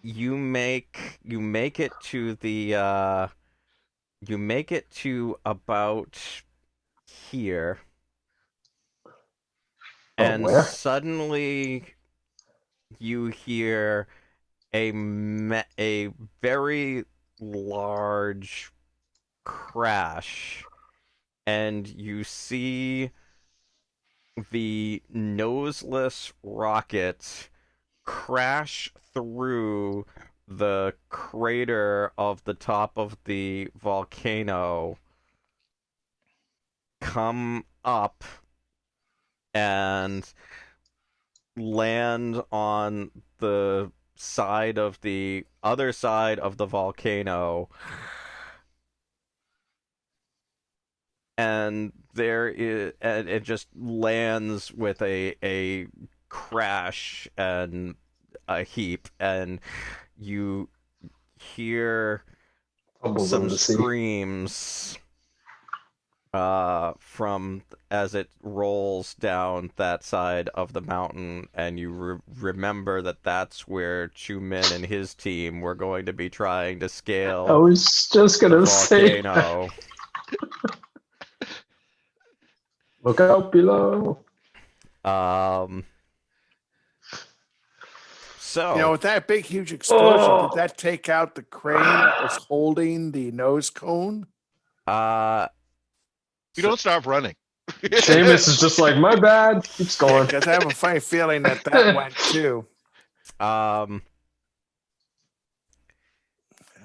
you make it to the you make it to about here. And where? suddenly you hear a very large crash, and you see the noseless rocket crash through the crater of the top of the volcano, come up, and land on the other side of the volcano, and it just lands with a crash and a heap, and you hear Tumbles some in the sea. screams from as it rolls down that side of the mountain, and you remember that that's where Chu-Min and his team were going to be trying to scale I was just the gonna say, volcano. look out below. So with that big, huge explosion, did that take out the crane that was holding the nose cone? You don't stop running. Seamus is just like, my bad. Keeps going. Because I have a funny feeling that went too. That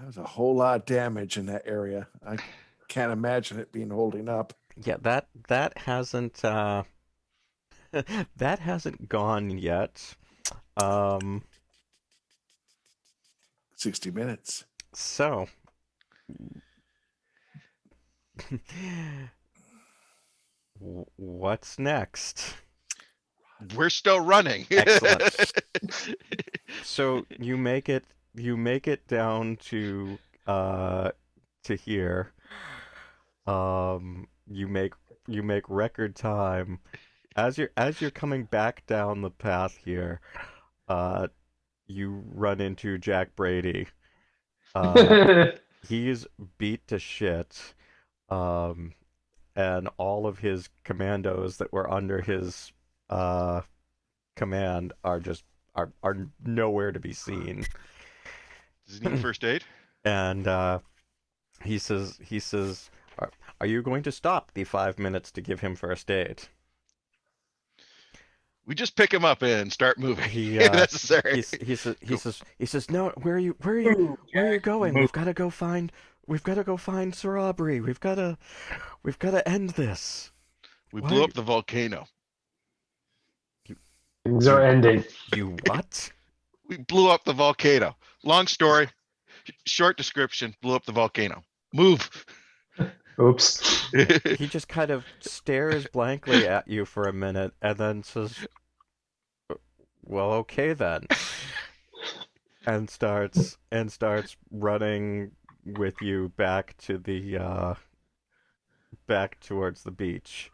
was a whole lot of damage in that area. I can't imagine it being holding up. Yeah, that hasn't that hasn't gone yet. 60 minutes. So what's next? We're still running. Excellent. So you make it down to here. You make record time. As you're coming back down the path here, you run into Jack Brady. He's beat to shit. And all of his commandos that were under his command are nowhere to be seen. Does he need first aid? And he says, are you going to stop the 5 minutes to give him first aid? We just pick him up and start moving. If necessary. He says, no, where are you going? We've got to go find Sir Aubrey. We've got to end this. We blew up the volcano. Things are ending. You what? We blew up the volcano. Long story, short description, blew up the volcano. Move. Oops. He just kind of stares blankly at you for a minute and then says, well, okay then. And starts running with you back to the back towards the beach.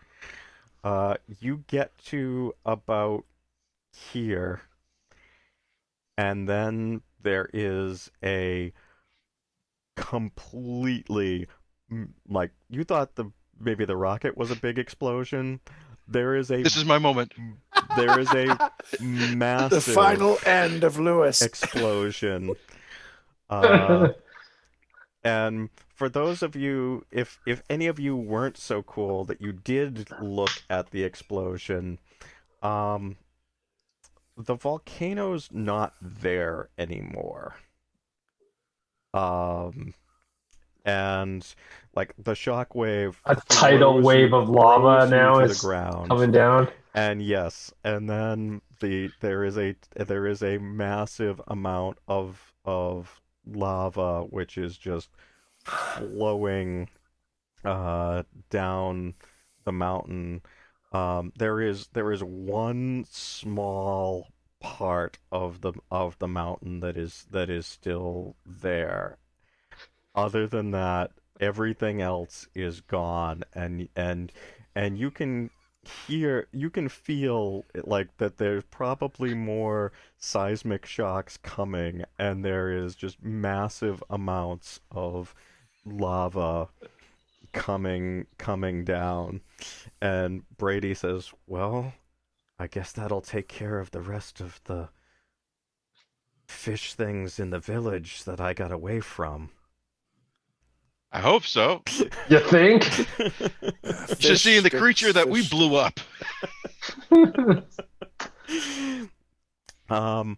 You get to about here, and then there is a completely, like, you thought maybe the rocket was a big explosion. This is my moment. There is a massive The final end of Lewis explosion. And for those of you, if any of you weren't so cool that you did look at the explosion, the volcano's not there anymore. And like the shockwave A tidal wave of lava now to the is ground. coming down. And yes, and then there is a massive amount of lava which is just flowing down the mountain. There is one small part of the mountain that is still there. Other than that, everything else is gone, and you can feel like that there's probably more seismic shocks coming, and there is just massive amounts of lava coming down. And Brady says, "Well, I guess that'll take care of the rest of the fish things in the village that I got away from." I hope so. You think? You should see the creature that we blew up. I'm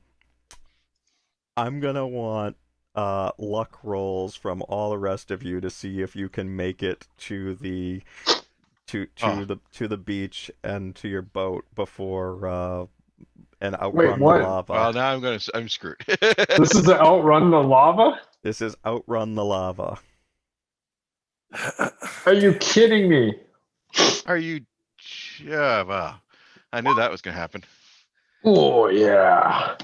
gonna want luck rolls from all the rest of you to see if you can make it to the beach and to your boat before and outrun what? the lava. Well, now I'm screwed. This is to outrun the lava? This is outrun the lava. Are you kidding me? Are you? Yeah, well, I knew that was gonna happen. Oh, yeah.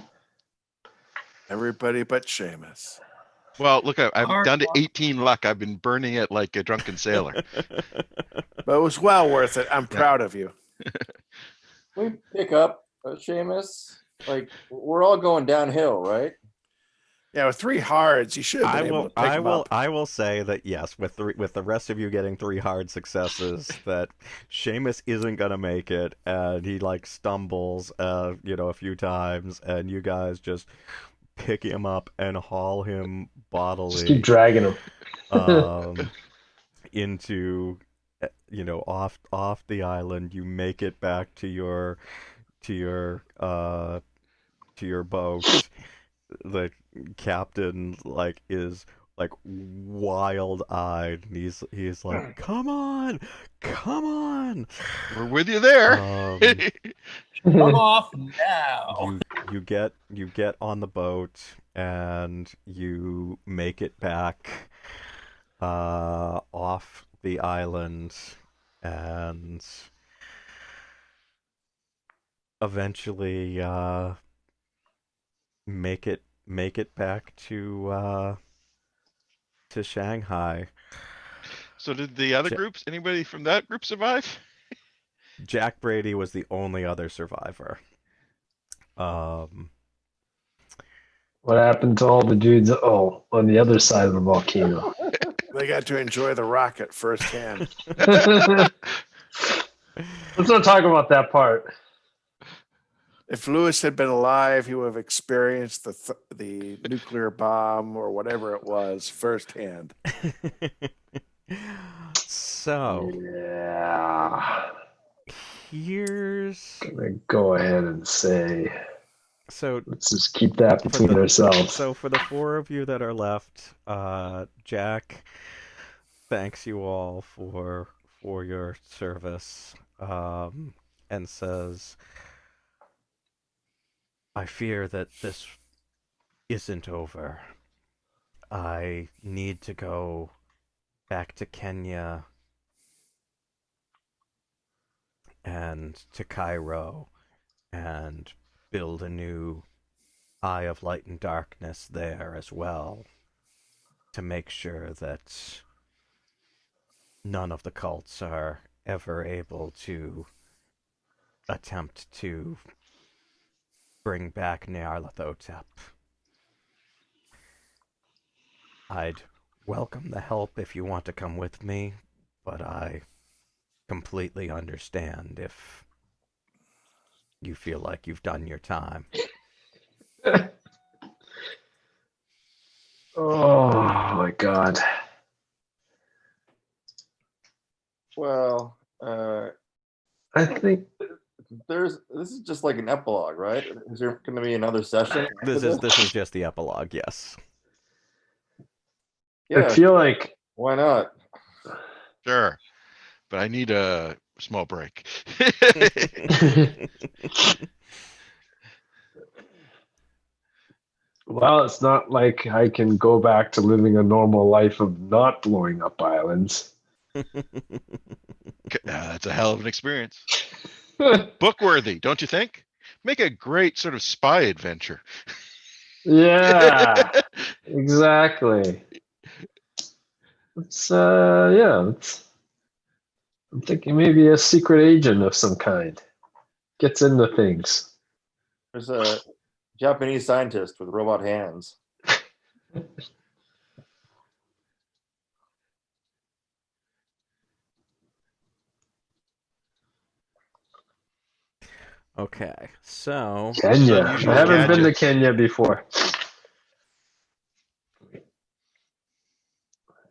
Everybody but Seamus. Well, look, I'm down to 18 luck. I've been burning it like a drunken sailor. But it was well worth it. I'm proud of you. We pick up Seamus. Like we're all going downhill, right? Yeah, with 3 hards, you should have been able to pick them up. I will say that yes, with the rest of you getting 3 hard successes, that Seamus isn't gonna make it, and he like stumbles, a few times, and you guys just pick him up and haul him bodily. Just keep dragging him. Into off the island. You make it back to your boat. The captain is wild-eyed, and he's like, come on, We're with you there. Come off now. you get on the boat, and you make it back off the island, and eventually make it back to Shanghai. So did the other groups? Anybody from that group survive? Jack Brady was the only other survivor. What happened to all the dudes on the other side of the volcano? They got to enjoy the rocket firsthand. Let's not talk about that part. If Lewis had been alive, he would have experienced the nuclear bomb or whatever it was firsthand. So yeah, here's gonna go ahead and say. So let's just keep that between ourselves. So for the 4 of you that are left, Jack thanks you all for your service, and says, I fear that this isn't over. I need to go back to Kenya and to Cairo and build a new Eye of Light and Darkness there as well, to make sure that none of the cults are ever able to attempt to bring back Nyarlathotep. I'd welcome the help if you want to come with me, but I completely understand if you feel like you've done your time. Oh my God. Well, I think this is just like an epilogue, right? Is there going to be another session? This is just the epilogue. Yes. I Yeah, feel like why not? Sure. But I need a small break. well, it's not like I can go back to living a normal life of not blowing up islands. That's a hell of an experience. Bookworthy, don't you think? Make a great sort of spy adventure. Yeah, exactly. It's I'm thinking maybe a secret agent of some kind gets into things. There's a Japanese scientist with robot hands. Okay, so Kenya. I unusual haven't been to gadgets. Kenya before.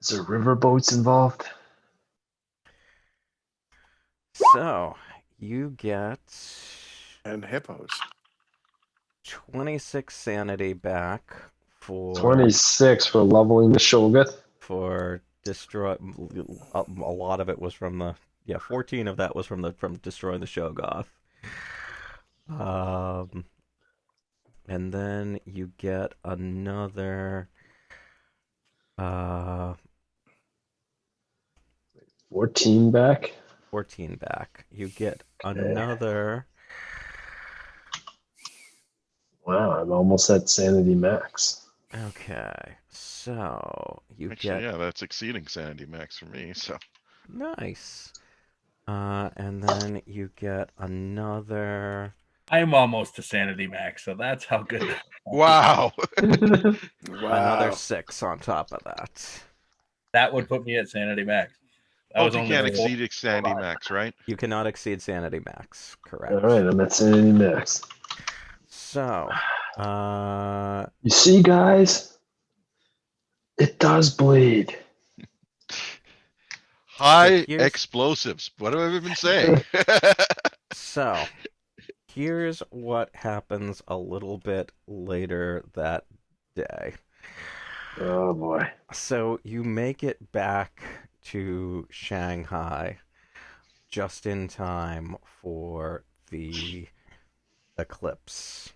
Is there riverboats involved? so you get And hippos. 26 sanity back for 26 for leveling the Shogun. destroy. A lot of it was from the 14 of that was from destroying the Shogoth. And then you get another 14 back. 14 back. You get another. Wow, I'm almost at sanity max. Okay, so you Actually, get yeah, that's exceeding sanity max for me. So nice. And then you get another. I'm almost to sanity max, so that's how good. wow. Wow. Another 6 on top of that. That would put me at sanity max. That Oh, was you only can't 4. exceed sanity max, right? You cannot exceed sanity max, correct? All right, I'm at sanity max. So, You see, guys, it does bleed. High here's- explosives. What have I been saying? so here's what happens a little bit later that day. Oh boy. So you make it back to Shanghai just in time for the eclipse.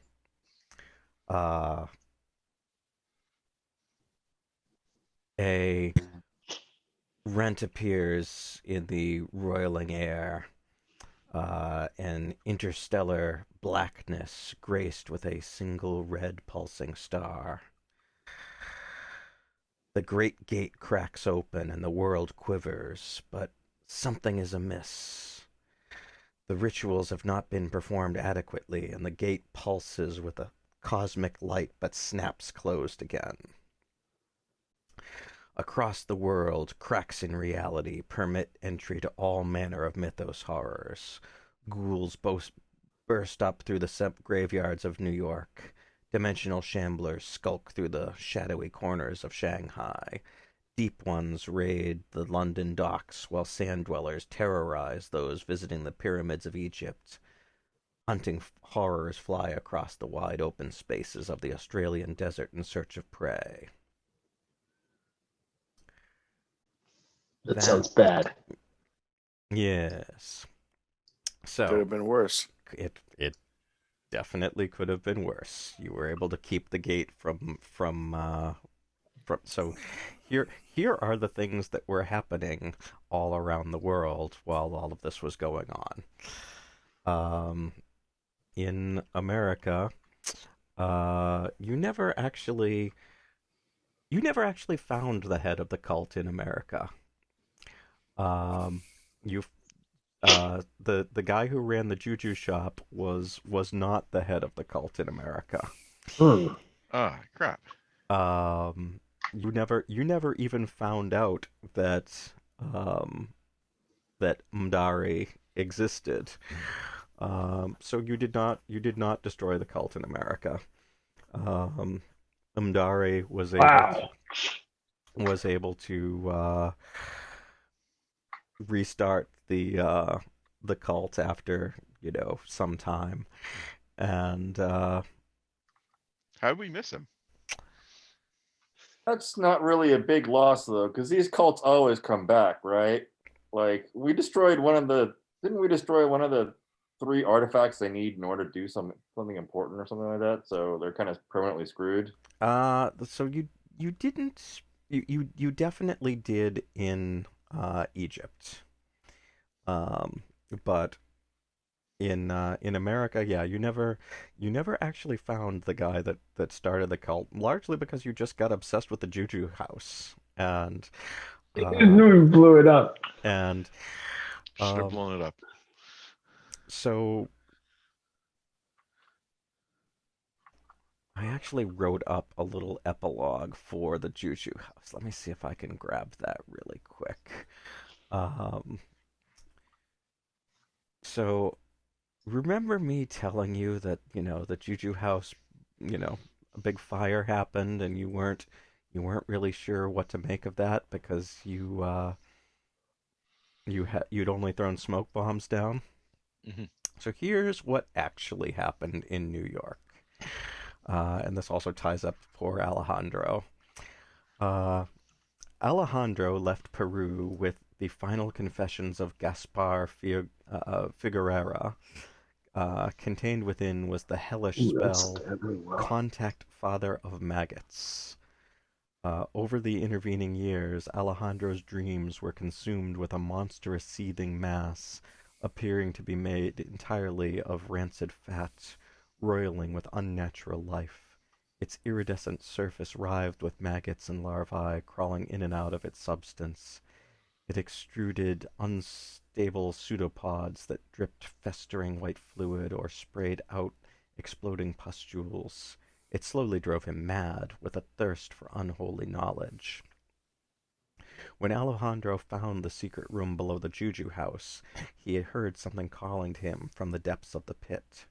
A rent appears in the roiling air, an interstellar blackness graced with a single red pulsing star. The great gate cracks open and the world quivers, but something is amiss. The rituals have not been performed adequately, and the gate pulses with a cosmic light but snaps closed again. Across the world, cracks in reality permit entry to all manner of mythos horrors. Ghouls burst up through the graveyards of New York. Dimensional shamblers skulk through the shadowy corners of Shanghai. Deep ones raid the London docks, while sand dwellers terrorize those visiting the pyramids of Egypt. Hunting horrors fly across the wide open spaces of the Australian desert in search of prey. That sounds bad. Yes. Could So have been worse. it definitely could have been worse. You were able to keep the gate from so here are the things that were happening all around the world while all of this was going on. In America, you never actually found the head of the cult in America. The guy who ran the juju shop was not the head of the cult in America. Ah, crap. You never even found out that that Mdari existed. So you did not destroy the cult in America. Mdari was able to restart the the cult after, some time. And How did we miss him? That's not really a big loss though, because these cults always come back, right? Like we destroyed didn't we destroy one of the 3 artifacts they need in order to do something important or something like that? So they're kind of permanently screwed. so you didn't you definitely did in Egypt. But in America, yeah, you never actually found the guy that started the cult, largely because you just got obsessed with the Juju house. And We blew it up. and Should have blown it up. so I actually wrote up a little epilogue for the Juju house. Let me see if I can grab that really quick. So remember me telling you that, the Juju house, a big fire happened and you weren't really sure what to make of that because you'd only thrown smoke bombs down. Mm-hmm. So here's what actually happened in New York. And this also ties up poor Alejandro. Alejandro left Peru with the final confessions of Gaspar Figueroa. Contained within was the hellish spell Contact Father of Maggots. Over the intervening years, Alejandro's dreams were consumed with a monstrous seething mass, appearing to be made entirely of rancid fat, roiling with unnatural life. Its iridescent surface writhed with maggots and larvae crawling in and out of its substance. It extruded unstable pseudopods that dripped festering white fluid or sprayed out exploding pustules. It slowly drove him mad with a thirst for unholy knowledge. When Alejandro found the secret room below the Juju house, he had heard something calling to him from the depths of the pit.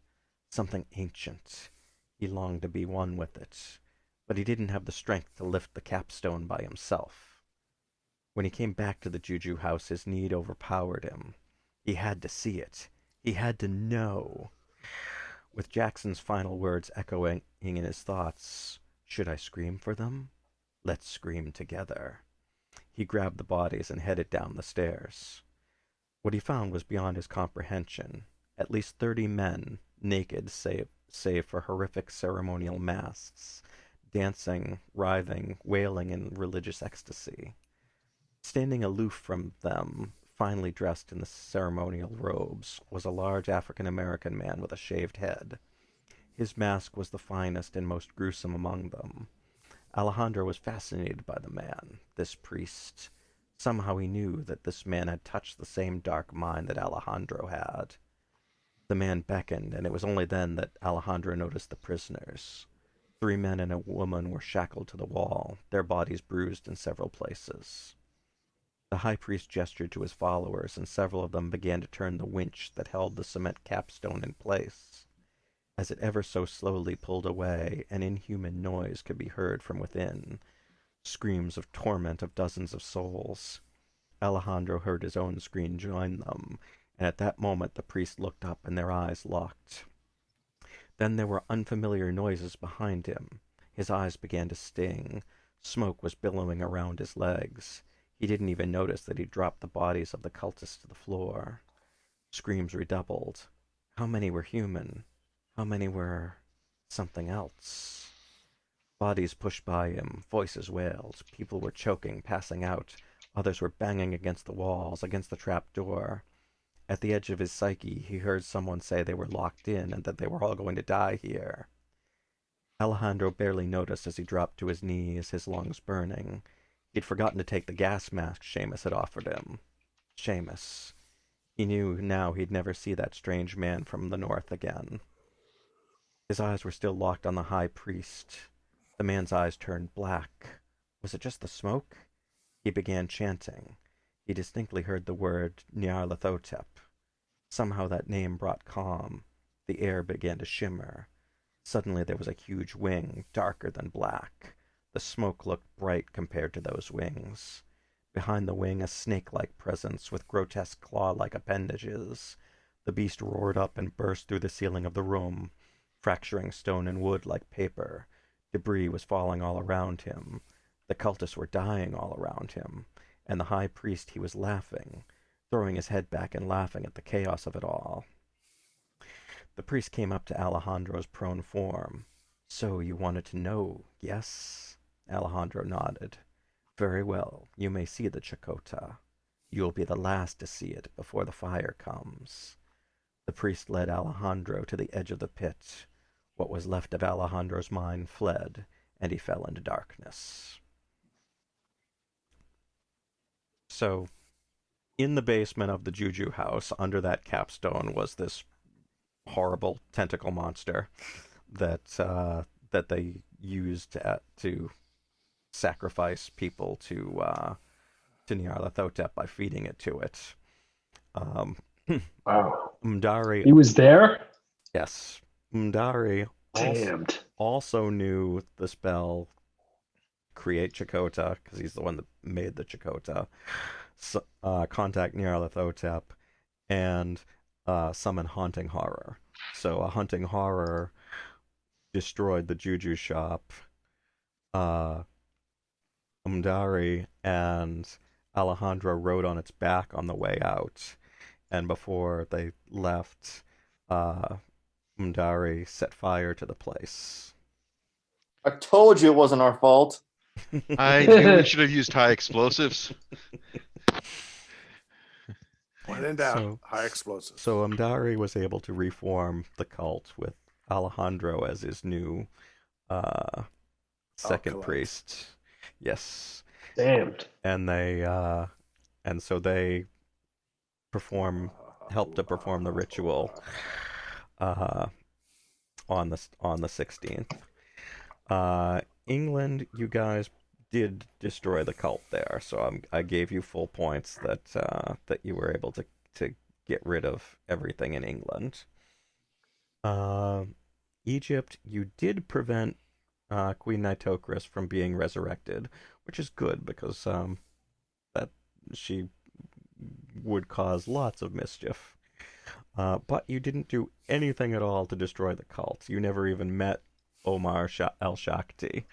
Something ancient. He longed to be one with it, but he didn't have the strength to lift the capstone by himself. When he came back to the Juju house, his need overpowered him. He had to see it. He had to know. With Jackson's final words echoing in his thoughts, "Should I scream for them? Let's scream together." He grabbed the bodies and headed down the stairs. What he found was beyond his comprehension. At least 30 men, naked save for horrific ceremonial masks, dancing, writhing, wailing in religious ecstasy. Standing aloof from them, finely dressed in the ceremonial robes, was a large African-American man with a shaved head. His mask was the finest and most gruesome among them. Alejandro was fascinated by the man, this priest. Somehow he knew that this man had touched the same dark mind that Alejandro had. The man beckoned, and it was only then that Alejandro noticed the prisoners. 3 men and a woman were shackled to the wall, their bodies bruised in several places. The high priest gestured to his followers, and several of them began to turn the winch that held the cement capstone in place. As it ever so slowly pulled away, an inhuman noise could be heard from within, screams of torment of dozens of souls. Alejandro heard his own scream join them, and at that moment the priest looked up and their eyes locked. Then there were unfamiliar noises behind him. His eyes began to sting. Smoke was billowing around his legs. He didn't even notice that he dropped the bodies of the cultists to the floor. Screams redoubled. How many were human? How many were something else? Bodies pushed by him, voices wailed. People were choking, passing out. Others were banging against the walls, against the trap door. At the edge of his psyche, he heard someone say they were locked in and that they were all going to die here. Alejandro barely noticed as he dropped to his knees, his lungs burning. He'd forgotten to take the gas mask Seamus had offered him. Seamus. He knew now he'd never see that strange man from the north again. His eyes were still locked on the high priest. The man's eyes turned black. Was it just the smoke? He began chanting. He distinctly heard the word Nyarlathotep. Somehow that name brought calm. The air began to shimmer. Suddenly there was a huge wing, darker than black. The smoke looked bright compared to those wings. Behind the wing, a snake-like presence with grotesque claw-like appendages. The beast roared up and burst through the ceiling of the room, fracturing stone and wood like paper. Debris was falling all around him. The cultists were dying all around him. And the high priest, he was laughing, throwing his head back and laughing at the chaos of it all. The priest came up to Alejandro's prone form. So you wanted to know, yes? Alejandro nodded. Very well, you may see the Chakota. You'll be the last to see it before the fire comes. The priest led Alejandro to the edge of the pit. What was left of Alejandro's mind fled, and he fell into darkness. So, in the basement of the Juju house, under that capstone, was this horrible tentacle monster that they used to sacrifice people to Nyarlathotep by feeding it to it. Wow. Mdari. He was there? Yes. Mdari Damned. also knew the spell Create Chakota, because he's the one that made the Chakota. So, contact Nyarlathotep, and summon Haunting Horror. So a Hunting Horror destroyed the Juju shop. Umdari and Alejandro rode on its back on the way out, and before they left, Umdari set fire to the place. I told you it wasn't our fault. I knew we should have used high explosives. When in doubt, high explosives. So Umdari was able to reform the cult with Alejandro as his new second priest. Yes. Damned. And so they helped to perform the ritual on the 16th. England, you guys did destroy the cult there, so I gave you full points that you were able to get rid of everything in England. Egypt, you did prevent Queen Nitocris from being resurrected, which is good because that she would cause lots of mischief. But you didn't do anything at all to destroy the cult. You never even met Omar el-Shakti.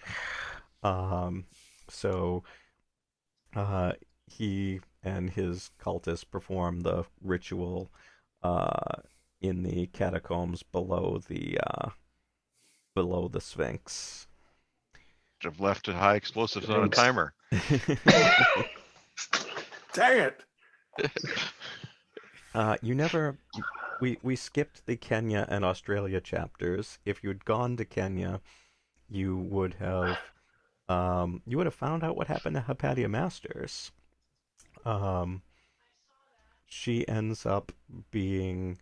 So he and his cultists performed the ritual in the catacombs below the Sphinx. Should have left a high explosives on a timer. Dang it! We skipped the Kenya and Australia chapters. If you'd gone to Kenya, you would have found out what happened to Hypatia Masters. She ends up being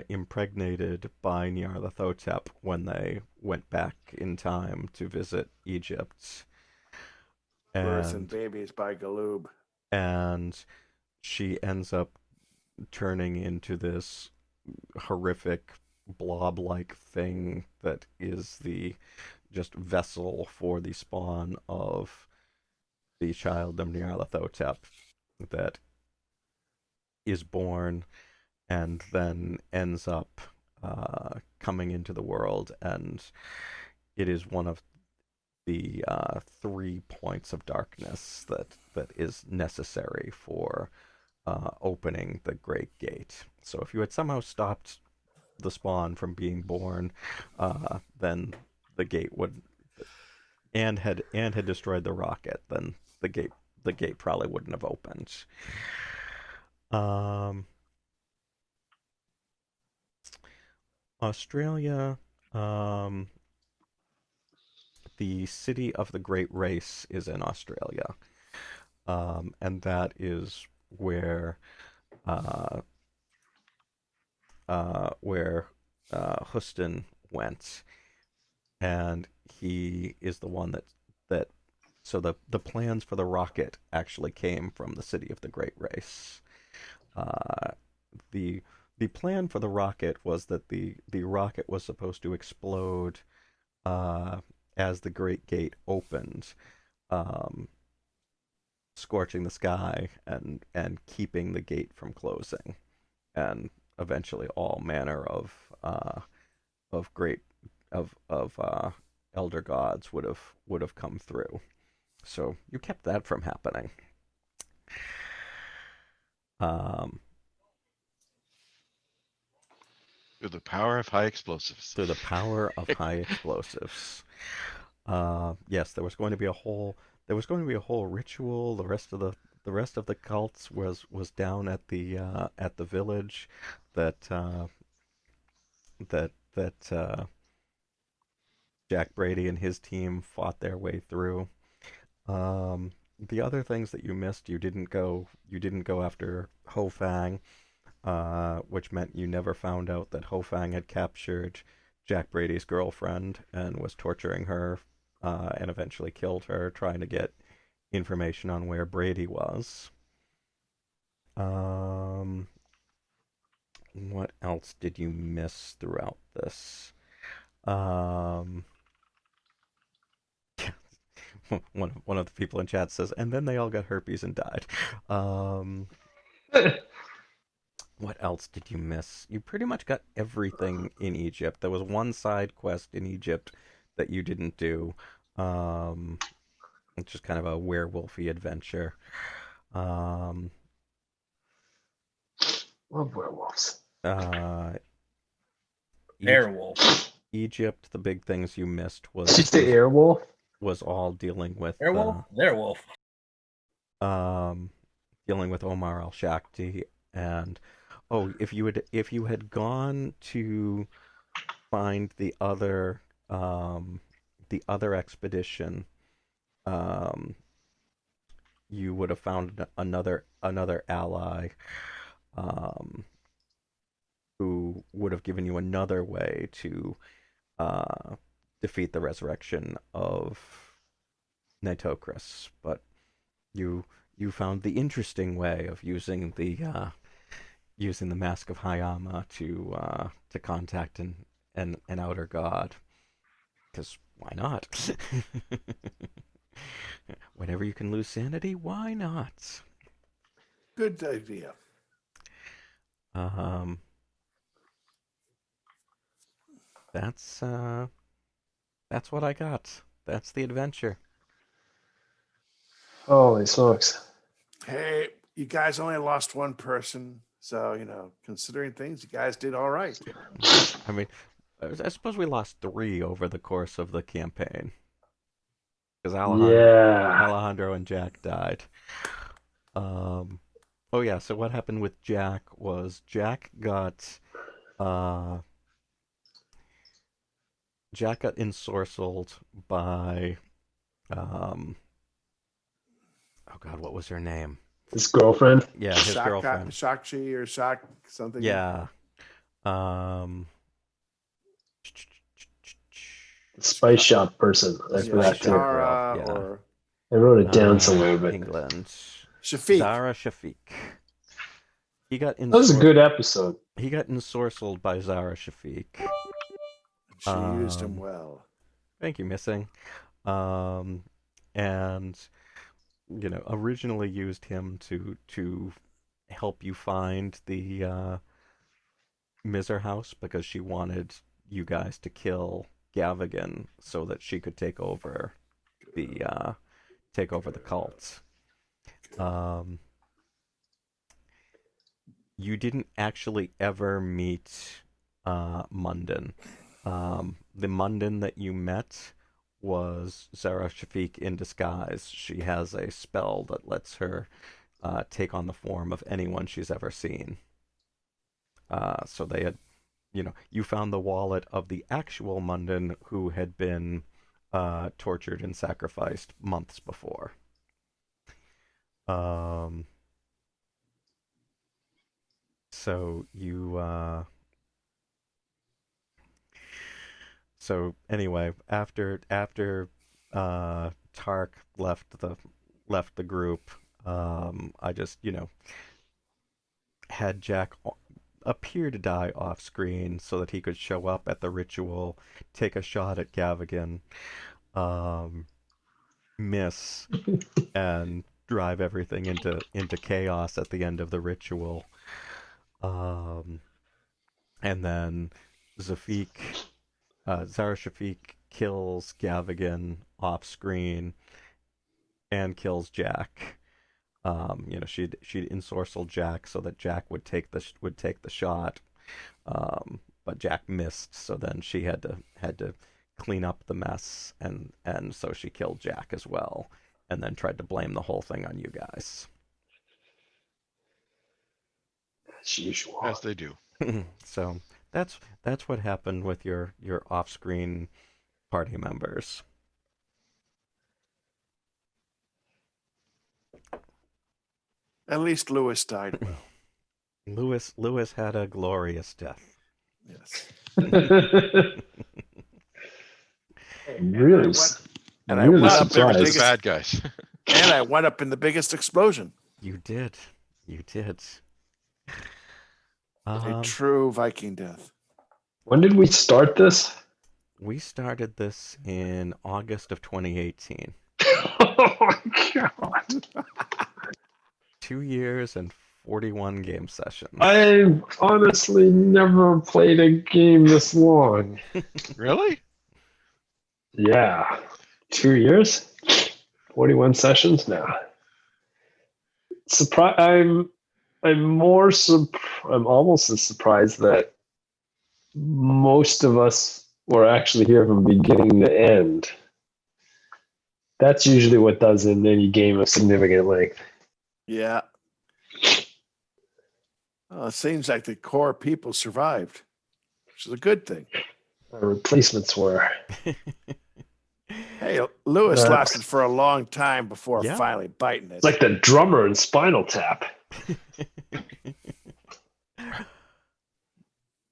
impregnated by Nyarlathotep when they went back in time to visit Egypt. Birth and babies by Galoob. And she ends up turning into this horrific blob-like thing that is the just vessel for the spawn of the child of Nyarlathotep that is born and then ends up coming into the world, and it is one of the 3 points of darkness that is necessary for opening the Great Gate. So if you had somehow stopped the spawn from being born, then the gate would, and had destroyed the rocket, then the gate probably wouldn't have opened. Australia, the city of the Great Race is in Australia, and that is where Huston went, and he is the one that so the plans for the rocket actually came from the city of the Great Race. The plan for the rocket was that the rocket was supposed to explode as the Great Gate opened. scorching the sky and keeping the gate from closing, and eventually all manner of great of elder gods would have come through. So you kept that from happening. Through the power of high explosives. Through the power of high explosives. Yes, there was going to be a whole ritual. The rest of the cults was down at the village that Jack Brady and his team fought their way through. The other things that you missed, you didn't go after Ho Fang, which meant you never found out that Ho Fang had captured Jack Brady's girlfriend and was torturing her, and eventually killed her, trying to get information on where Brady was. What else did you miss throughout this? One of the people in chat says, and then they all got herpes and died. What else did you miss? You pretty much got everything in Egypt. There was one side quest in Egypt that you didn't do. It's just kind of a werewolfy adventure. Love werewolves. Airwolf. Egypt, the big things you missed Did you say Airwolf? was all dealing with Airwolf? Airwolf. dealing with Omar al-Shakti, and if you had gone to find the other expedition, you would have found another ally, who would have given you another way to defeat the resurrection of Nitocris, but you found the interesting way of using the Mask of Hayama to contact an outer god. Because why not? Whenever you can lose sanity, why not? Good idea. That's what I got. That's the adventure. Holy smokes. Hey, you guys only lost one person, so considering things, you guys did all right. I mean, I suppose we lost 3 over the course of the campaign. Because Alejandro and Jack died. Oh yeah, so what happened with Jack was Jack got ensorcelled by oh god, what was her name? His girlfriend? Yeah, his girlfriend. Shakchi or Shak something. Yeah. Spice shop person. I forgot to. Or I wrote it down somewhere, but England. Shafiq. Zara Shafiq. That was a good episode. He got ensorcelled by Zara Shafiq. She used him well. Thank you, Missing. And originally used him to help you find the Miser house, because she wanted you guys to kill Gavigan so that she could take over the cults. You didn't actually ever meet Munden. The Munden that you met was Zara Shafiq in disguise. She has a spell that lets her take on the form of anyone she's ever seen. So they had, you found the wallet of the actual Munden who had been tortured and sacrificed months before. So you so anyway, after Tark left the group, I just had Jack appear to die off screen so that he could show up at the ritual, take a shot at Gavigan, miss, and drive everything into chaos at the end of the ritual. And then Zara Shafiq kills Gavigan off screen and kills Jack. She'd ensorcelled Jack so that Jack would take the shot, but Jack missed. So then she had to clean up the mess, and so she killed Jack as well, and then tried to blame the whole thing on you guys. As usual. As they do. So that's what happened with your off-screen party members. At least Lewis died well. Lewis had a glorious death. Yes. Really? And I went up in the The biggest, bad guys. and I went up in the biggest explosion. You did. A true Viking death. When did we start this? We started this in August of 2018. Oh my god. 2 years and 41 game sessions. I've honestly never played a game this long. Really? Yeah. 2 years? 41 sessions now. I'm almost as surprised that most of us were actually here from beginning to end. That's usually what does in any game of significant length. Yeah. Well, it seems like the core people survived, which is a good thing. Our replacements were. Hey, Lewis lasted for a long time before Yeah. finally biting it. It's like the drummer in Spinal Tap.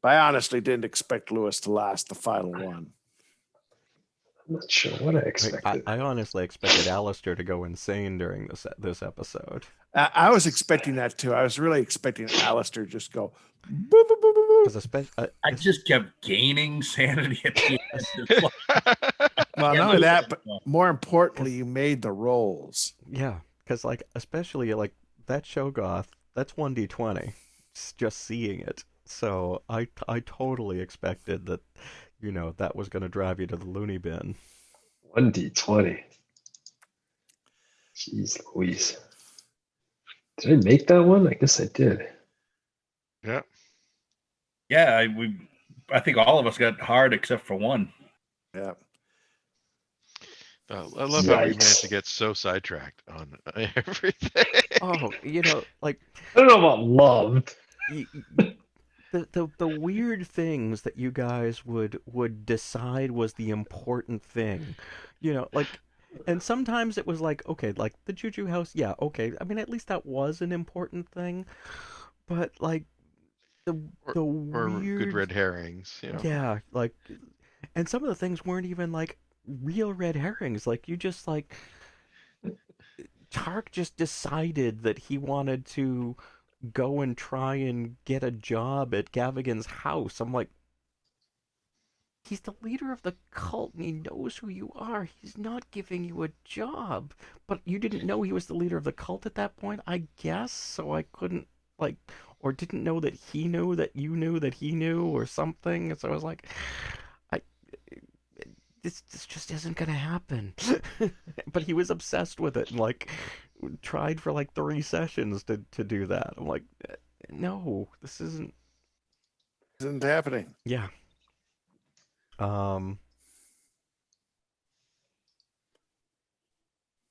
I honestly didn't expect Lewis to last the final one. I'm not sure what I expected. I honestly expected Alistair to go insane during this episode. I was expecting that too. I was really expecting Alistair just go. Boo, boo, boo, boo, boo. I just kept gaining sanity at the end. It's like, Well, not only that, but more importantly, you made the rolls. Yeah, because especially that Shogoth, that's 1d20. Just seeing it. So I totally expected that, that was going to drive you to the loony bin. 1d20. Jeez Louise. Did I make that one? I guess I did. Yeah. yeah, I think all of us got hard except for one. Yeah. I love how we Yikes. managed to get so sidetracked on everything. Oh, I don't know about loved. the weird things that you guys would decide was the important thing, and sometimes it was okay, the Juju house, yeah, okay, I mean, at least that was an important thing, but the or weird, good red herrings, yeah, and some of the things weren't even real red herrings, you just Tark just decided that he wanted to go and try and get a job at Gavigan's house. I'm like, he's the leader of the cult and he knows who you are. He's not giving you a job. But you didn't know he was the leader of the cult at that point, I guess, so I couldn't, or didn't know that he knew that you knew that he knew or something. So I was like, this just isn't gonna happen. But he was obsessed with it and tried for 3 sessions to do that. I'm like, no, this isn't happening. Yeah.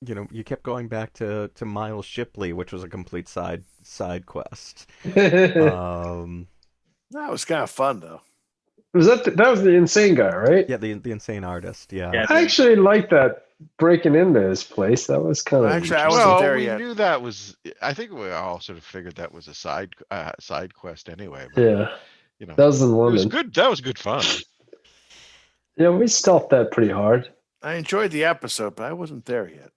You kept going back to Miles Shipley, which was a complete side quest. That was kind of fun though. That was the insane guy, right? Yeah, the insane artist. Yeah. Yeah. I actually liked that breaking into his place. That was kind of Actually, I wasn't there we yet. knew that was. I think we all sort of figured that was a side quest anyway. But, yeah. That was in it was London. good. That was good fun. Yeah, we stealthed that pretty hard. I enjoyed the episode, but I wasn't there yet.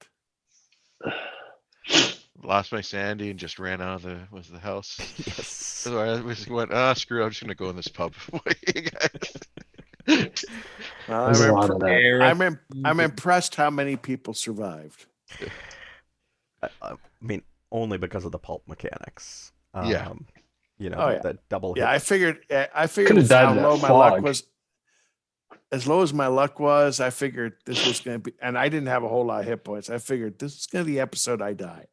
Lost my sandy and just ran out of the house. Yes. So I just went, screw it, I'm just gonna go in this pub. Well, There's a lot of that. I'm impressed how many people survived. I mean, only because of the pulp mechanics. Yeah. You know, Oh, yeah. the double hit. Yeah, I figured Could have it's died how in that low my luck fog. was. As low as my luck was, I figured this was going to be, and I didn't have a whole lot of hit points. I figured this is going to be the episode I die.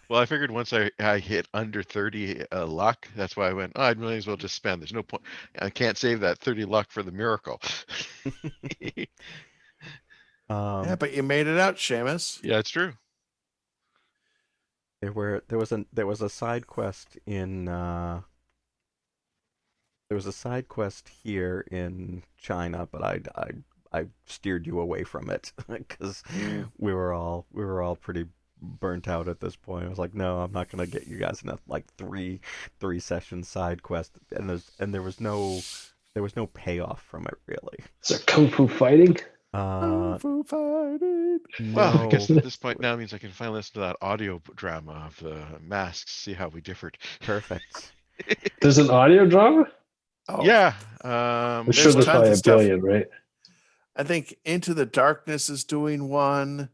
Well, I figured once I hit under 30 luck, that's why I went, oh, I might as well just spend. There's no point. I can't save that 30 luck for the miracle. Yeah, but you made it out, Seamus. Yeah, it's true. There was a side quest in there was a side quest here in China, but I steered you away from it because we were all pretty burnt out at this point. I was like, no, I'm not gonna get you guys in a like three session side quest, and there was no payoff from it really. Is there kung fu fighting? Kung fu fighting. Well, I guess No, at this point now means I can finally listen to that audio drama of the masks, see how we differed. perfect. There's an audio drama? Oh, Yeah. I'm there's sure there's tons probably of a stuff. billion, right? I think Into the Darkness is doing one.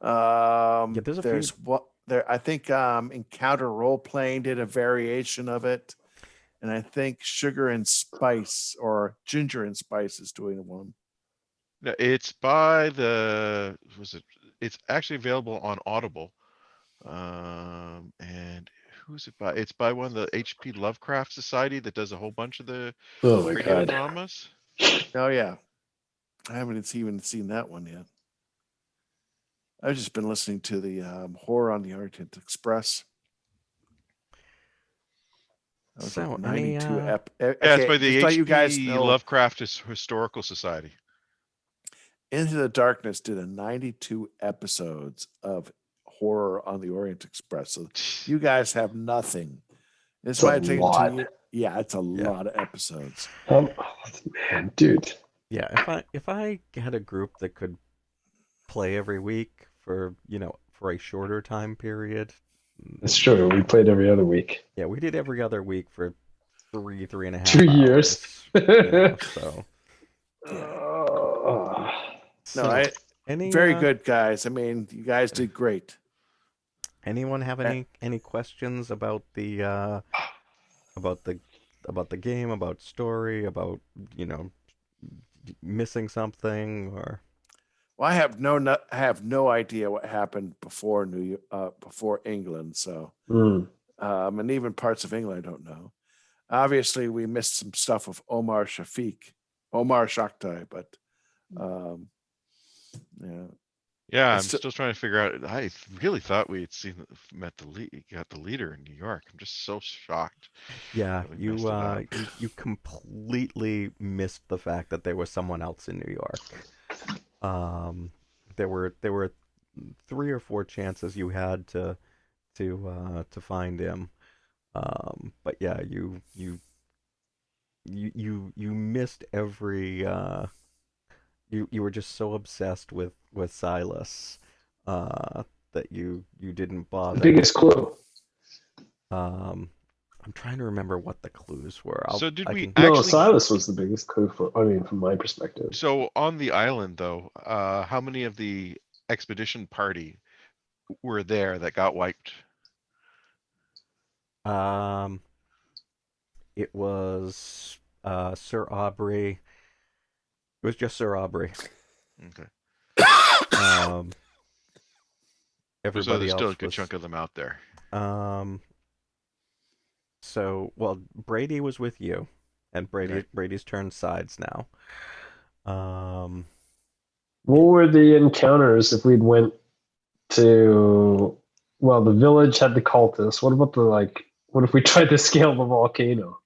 there's a there's few. what there. I think Encounter Role Playing did a variation of it, and I think Sugar and Spice or Ginger and Spice is doing one. No, it's by the it's actually available on Audible. And who's it by? It's by one of the HP Lovecraft Society that does a whole bunch of the Oh my radio god. dramas. Oh yeah, I haven't even seen that one yet. I've just been listening to the Horror on the Orient Express. That was So, like any, 92 Yeah, it's by the just let you guys HP know, Lovecraft Historical Society. Into the Darkness did a 92 episodes of Horror on the Orient Express. So you guys have nothing. This It's a might take lot. 2 years. Yeah, it's a Yeah. lot of episodes. Oh, man, dude. Yeah, if I had a group that could play every week for a shorter time period. That's true. We played every other week. Yeah, we did every other week for 3.5 2 years. hours. So Oh. No, any very good, guys. I mean, you guys did great. Anyone have any questions about the game, about story, about missing something or? Well, I have no idea what happened before before England. So, and even parts of England, I don't know. Obviously, we missed some stuff with Omar Shakhtai, but yeah. Yeah, I'm still trying to figure out. I really thought we had got the leader in New York. I'm just so shocked. Yeah, that we messed it up. you completely missed the fact that there was someone else in New York. There were 3 or 4 chances you had to find him. But yeah, you missed every. You were just so obsessed with Silas that you didn't bother. The biggest clue. I'm trying to remember what the clues were. So did we No, actually? Silas was the biggest clue from my perspective. So on the island, though, how many of the expedition party were there that got wiped? It was Sir Aubrey. It was just Sir Aubrey. Okay. So Everybody there's still a else good was. chunk of them out there. So Brady was with you, and Okay. Brady's turned sides now. What were the encounters if we'd went to? Well, the village had the cultists. What about what if we tried to scale the volcano?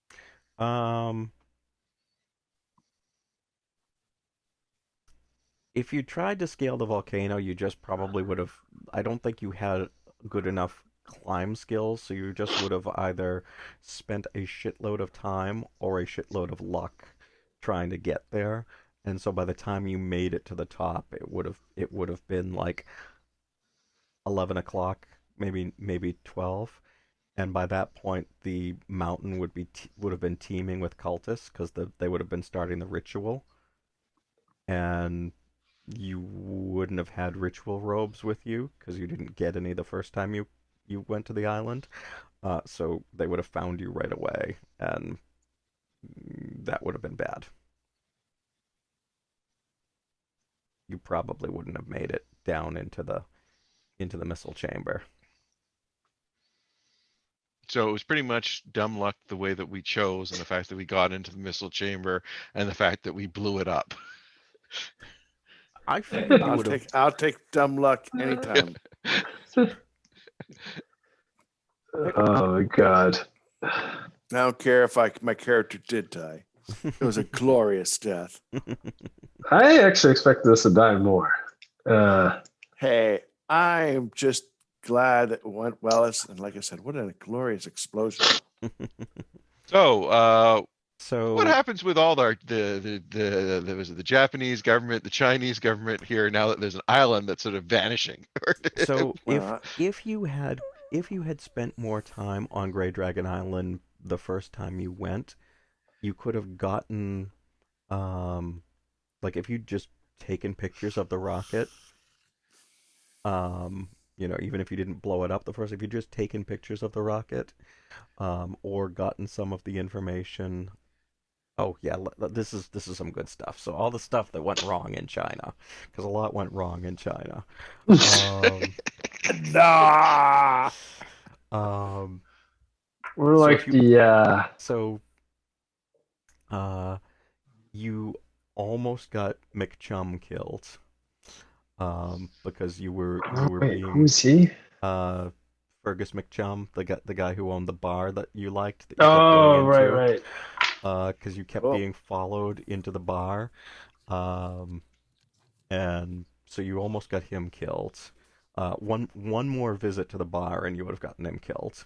If you tried to scale the volcano, you just probably would have. I don't think you had good enough climb skills, so you just would have either spent a shitload of time or a shitload of luck trying to get there. And so by the time you made it to the top, it would have been like 11 o'clock, maybe 12. And by that point, the mountain would have been teeming with cultists because they would have been starting the ritual. And you wouldn't have had ritual robes with you because you didn't get any the first time you went to the island. So they would have found you right away, and that would have been bad. You probably wouldn't have made it down into the missile chamber. So it was pretty much dumb luck the way that we chose, and the fact that we got into the missile chamber, and the fact that we blew it up. I figured you I'll would have. take dumb luck anytime. Oh my god. I don't care if my character did die. It was a glorious death. I actually expected us to die more. Hey, I'm just glad it went well. And like I said, what a glorious explosion. So, So what happens with all the Japanese government, the Chinese government here now that there's an island that's sort of vanishing? So Well, if you had spent more time on Grey Dragon Island the first time you went, you could have gotten like if you'd just taken pictures of the rocket, even if you didn't blow it up the first, if you'd just taken pictures of the rocket, or gotten some of the information. Oh yeah, this is some good stuff. So all the stuff that went wrong in China, because a lot went wrong in China. nah. We're So like if you- the So, you almost got McChum killed, because you were wait, being who's he? Fergus McChum, the guy who owned the bar that you liked, that you kept Oh, going right, into, right. because you kept Oh. being followed into the bar, and so you almost got him killed. One more visit to the bar and you would have gotten him killed.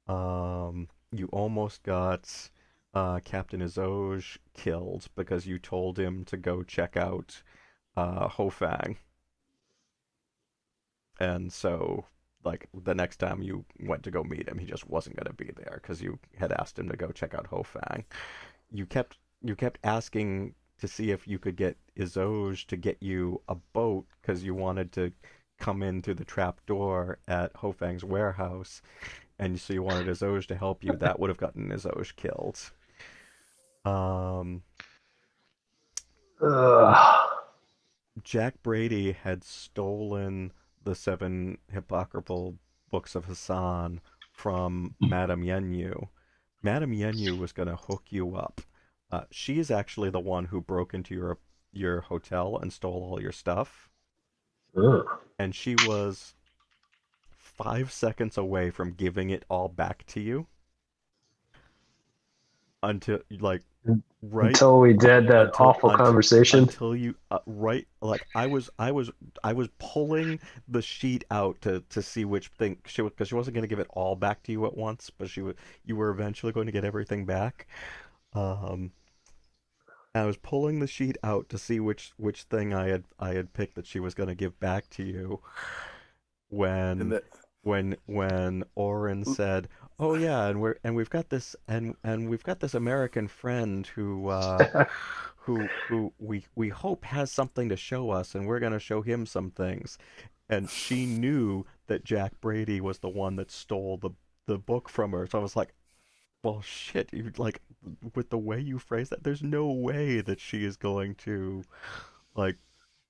You almost got Captain Izoj killed because you told him to go check out Hofang. And so, like, the next time you went to go meet him, he just wasn't going to be there because you had asked him to go check out Hofang. You kept asking to see if you could get Izoj to get you a boat because you wanted to come in through the trap door at Hofang's warehouse, and so you wanted Izoj to help you. That would have gotten Izoj killed. Jack Brady had stolen the 7 apocryphal books of Hassan from Madame Yenyu. Madame Yenyu was going to hook you up. She is actually the one who broke into your hotel and stole all your stuff. And she was 5 seconds away from giving it all back to you. Until, like, right Until we did that awful conversation. Until you like I was pulling the sheet out to see which thing because she wasn't going to give it all back to you at once, but you were eventually going to get everything back. I was pulling the sheet out to see which thing I had picked that she was going to give back to you when Oren said, "Oh yeah, and we've got this American friend who we hope has something to show us, and we're going to show him some things." And she knew that Jack Brady was the one that stole the book from her. So I was like, well, shit, like, with the way you phrase that, there's no way that she is going to, like,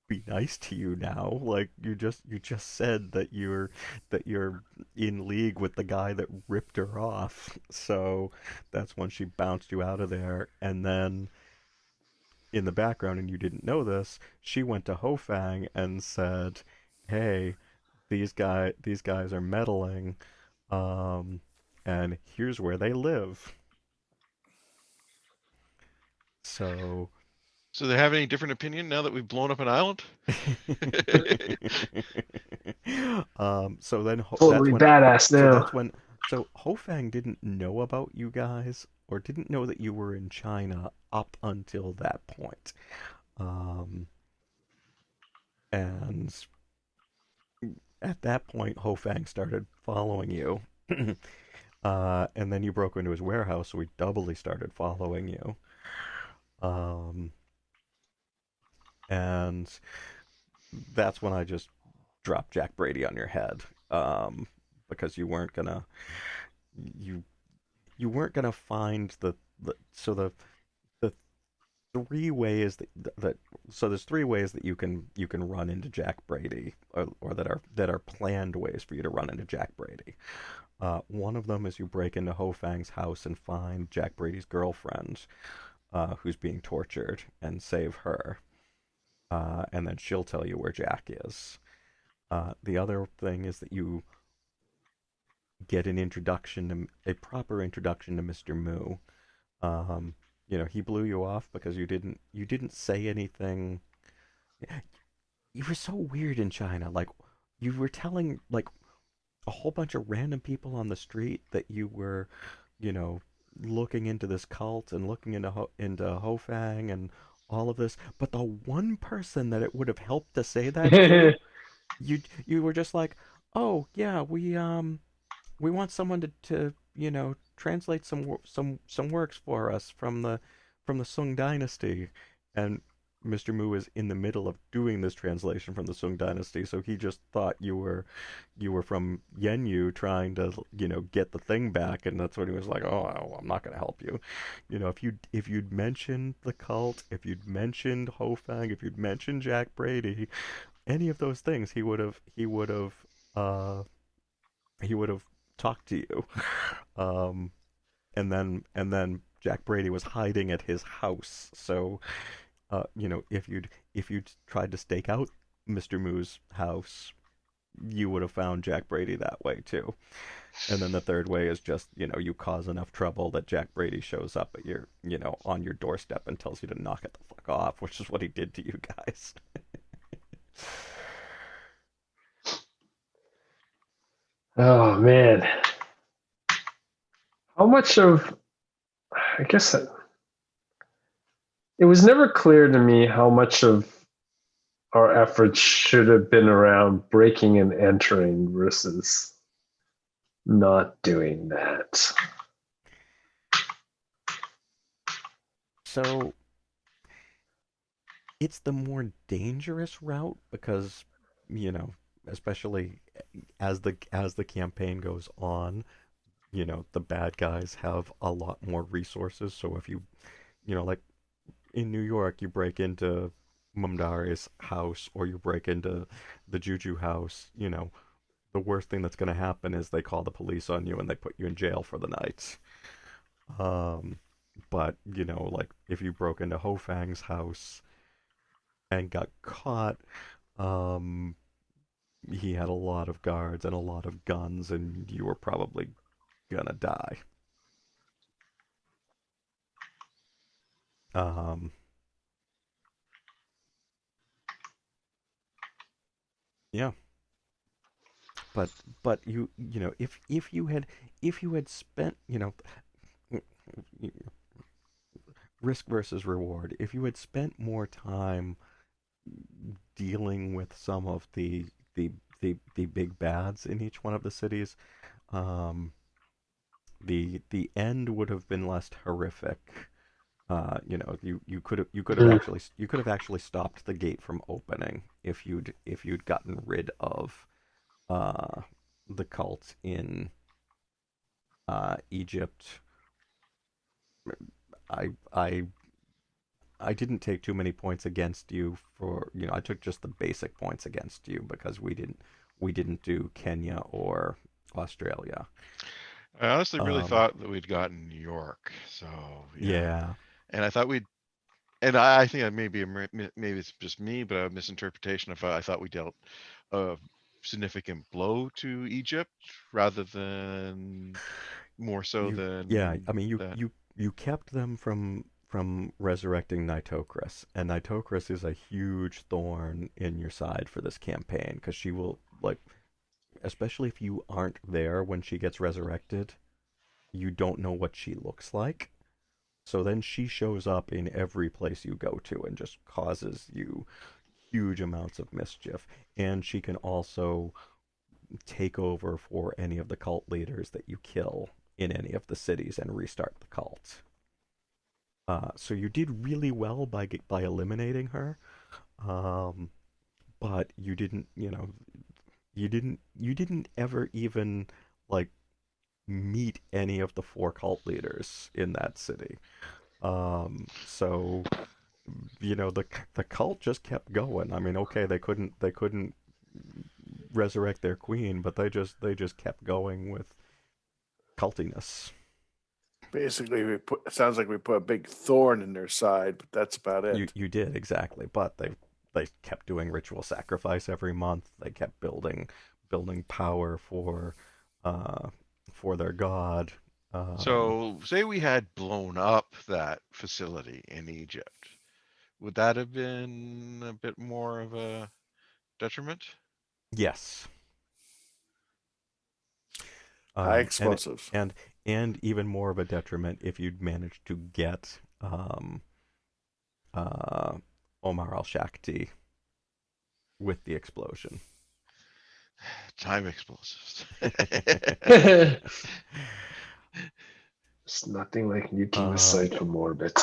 be nice to you now. Like, you just said that you're in league with the guy that ripped her off. So that's when she bounced you out of there. And then in the background, and you didn't know this, she went to Hofang and said, "Hey, these guys are meddling, and here's where they live." So they have any different opinion now that we've blown up an island? So then Totally badass now. So Hofang didn't know about you guys, or didn't know that you were in China up until that point. And at that point, Hofang started following you. And then you broke into his warehouse, so he doubly started following you. and that's when I just dropped Jack Brady on your head, because you you weren't gonna find the three ways that so there's three ways that you can run into Jack Brady, or that are planned ways for you to run into Jack Brady. One of them is you break into Ho Fang's house and find Jack Brady's girlfriend, who's being tortured, and save her. And then she'll tell you where Jack is. The other thing is that you get a proper introduction to Mr. Moo. He blew you off because you didn't say anything. You were so weird in China. Like, you were telling like a whole bunch of random people on the street that you were, you know, looking into this cult and looking into Hofang and all of this. But the one person that it would have helped to say that to, you were just like, oh yeah, we want someone to translate some works for us from the Sung Dynasty, and Mr. Mu is in the middle of doing this translation from the Sung Dynasty, so he just thought you were from Yenyu trying to get the thing back, and that's when he was like, oh, I'm not going to help you. If you'd mentioned the cult, if you'd mentioned Hofang, if you'd mentioned Jack Brady, any of those things, uh he would have talked to you. Um, and then Jack Brady was hiding at his house. So, if you'd tried to stake out Mr. Moo's house, you would have found Jack Brady that way too. And then the third way is just, you cause enough trouble that Jack Brady shows up at on your doorstep and tells you to knock it the fuck off, which is what he did to you guys. Oh man, how much of I guess it was never clear to me how much of our efforts should have been around breaking and entering versus not doing that. So it's the more dangerous route because, especially as the campaign goes on, the bad guys have a lot more resources. So if like in New York, you break into Mumdari's house or you break into the Juju house, the worst thing that's going to happen is they call the police on you and they put you in jail for the night. But, like if you broke into Ho Fang's house and got caught, um, he had a lot of guards and a lot of guns, and you were probably gonna die. Um, yeah, but if you had spent risk versus reward, if you had spent more time dealing with some of the big bads in each one of the cities, um, the end would have been less horrific. You could have actually stopped the gate from opening if you'd gotten rid of uh, the cult in Egypt. I I I didn't take too many points against you for I took just the basic points against you because we didn't do Kenya or Australia. I honestly really Um, thought that we'd gotten New York. So yeah, yeah, and I thought we'd, and I think that maybe it's just me, but a misinterpretation. I thought we dealt a significant blow to Egypt rather than more so yeah. than I mean, that. you kept them from resurrecting Nitocris, and Nitocris is a huge thorn in your side for this campaign because she will especially if you aren't there when she gets resurrected, you don't know what she looks like. So then she shows up in every place you go to and just causes you huge amounts of mischief. And she can also take over for any of the cult leaders that you kill in any of the cities and restart the cult. So you did really well by eliminating her. Um, but you didn't, you didn't ever even like meet any of the four cult leaders in that city. So the cult just kept going. I mean, okay, they couldn't resurrect their queen, but they just kept going with cultiness. Basically, it sounds like we put a big thorn in their side, but that's about You it. you did exactly, but they kept doing ritual sacrifice every month. They kept building power uh for their god. Um, So, say we had blown up that facility in Egypt, would that have been a bit more of a detriment? yes, High um, and explosives. and and even more of a detriment if you'd managed to get uh, Omar al Shakti with the explosion. Time explosives. It's nothing like nuking a um, site from orbit.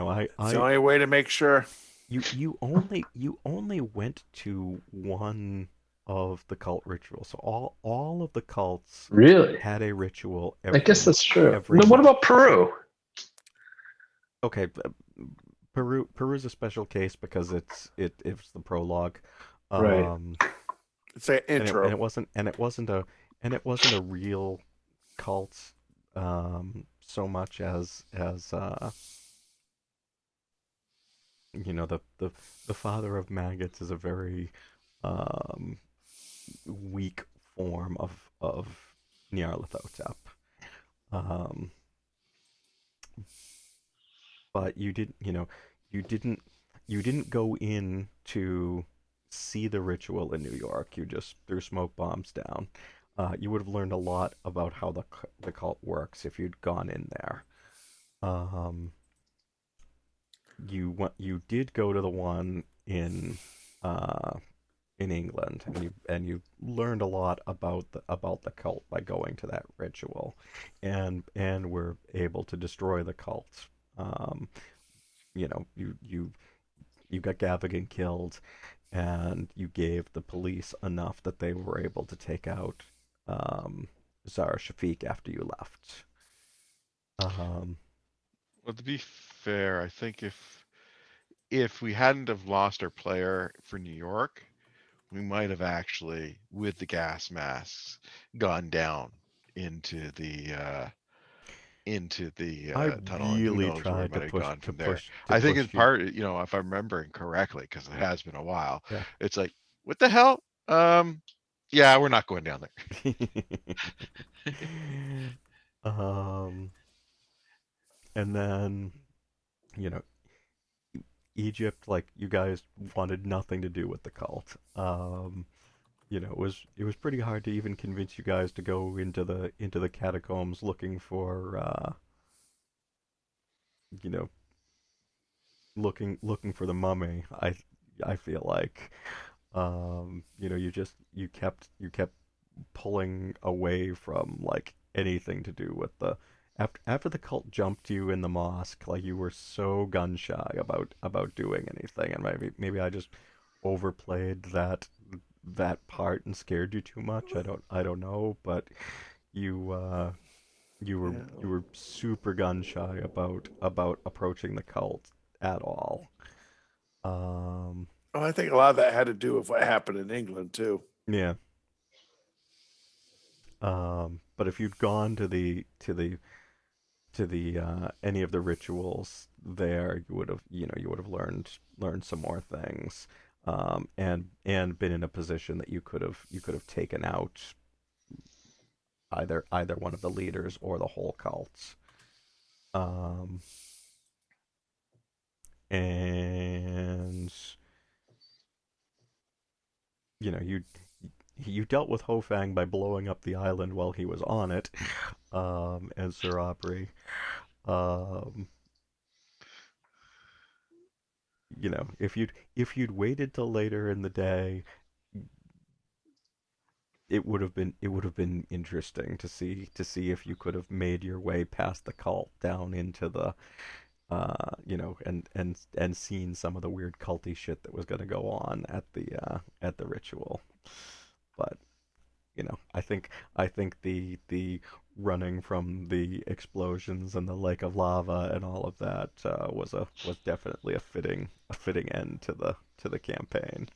I It's the only way to make sure. you only went to one of the cult rituals. So all of the cults Really? had a ritual I guess every that's true. every What month. about Peru? Okay, Peru's a special case because it's the prologue. Right. Um It's an and it and intro. it wasn't and it wasn't a real cult so much as the father of maggots is a very um weak form of Nyarlathotep. Um, but you didn't you didn't go in to see the ritual in New York. You just threw smoke bombs down. You would have learned a lot about how the cult works if you'd gone in there. Um, you did go to the one uh, in England, and you learned a lot about the cult by going to that ritual, and were able to destroy the cult. Um, you got Gavigan killed, and you gave the police enough that they were able to take out um, Zara Shafiq after you left. Um, Well, to be fair, I think if we hadn't have lost our player for New York, we might have actually, with the gas masks, gone down into the uh, I tunnel, and who really knows where we tried to might have push gone to from there. push to I think in push you. part, if I'm remembering correctly, because it has been a while, Yeah. it's like, what the hell? Yeah, we're not going down there. um, and then you know Egypt, like you guys wanted nothing to do with the cult. It was pretty hard to even convince you guys to go into the catacombs looking for you know looking for the mummy. I feel like you kept pulling away from like anything to do with the after the cult jumped you in the mosque, like you were so gun shy about doing anything, and maybe I just overplayed that part and scared you too much. I don't know, but you you were Yeah. you were super gun shy about approaching the cult at all. Um, Well, I think a lot of that had to do with what happened in England too. yeah. But if you'd gone to the any of the rituals there, you would have learned some more things, and been in a position that you could have taken out either one of the leaders or the whole cult. Um, and you dealt with Hofang by blowing up the island while he was on it, and Sir Opry. Um, if you'd waited till later in the day, it would have been interesting to see if you could have made your way past the cult down and seen some of the weird culty shit that was going to go on at the ritual. But I think the running from the explosions and the lake of lava and all of that was definitely a fitting end to the campaign.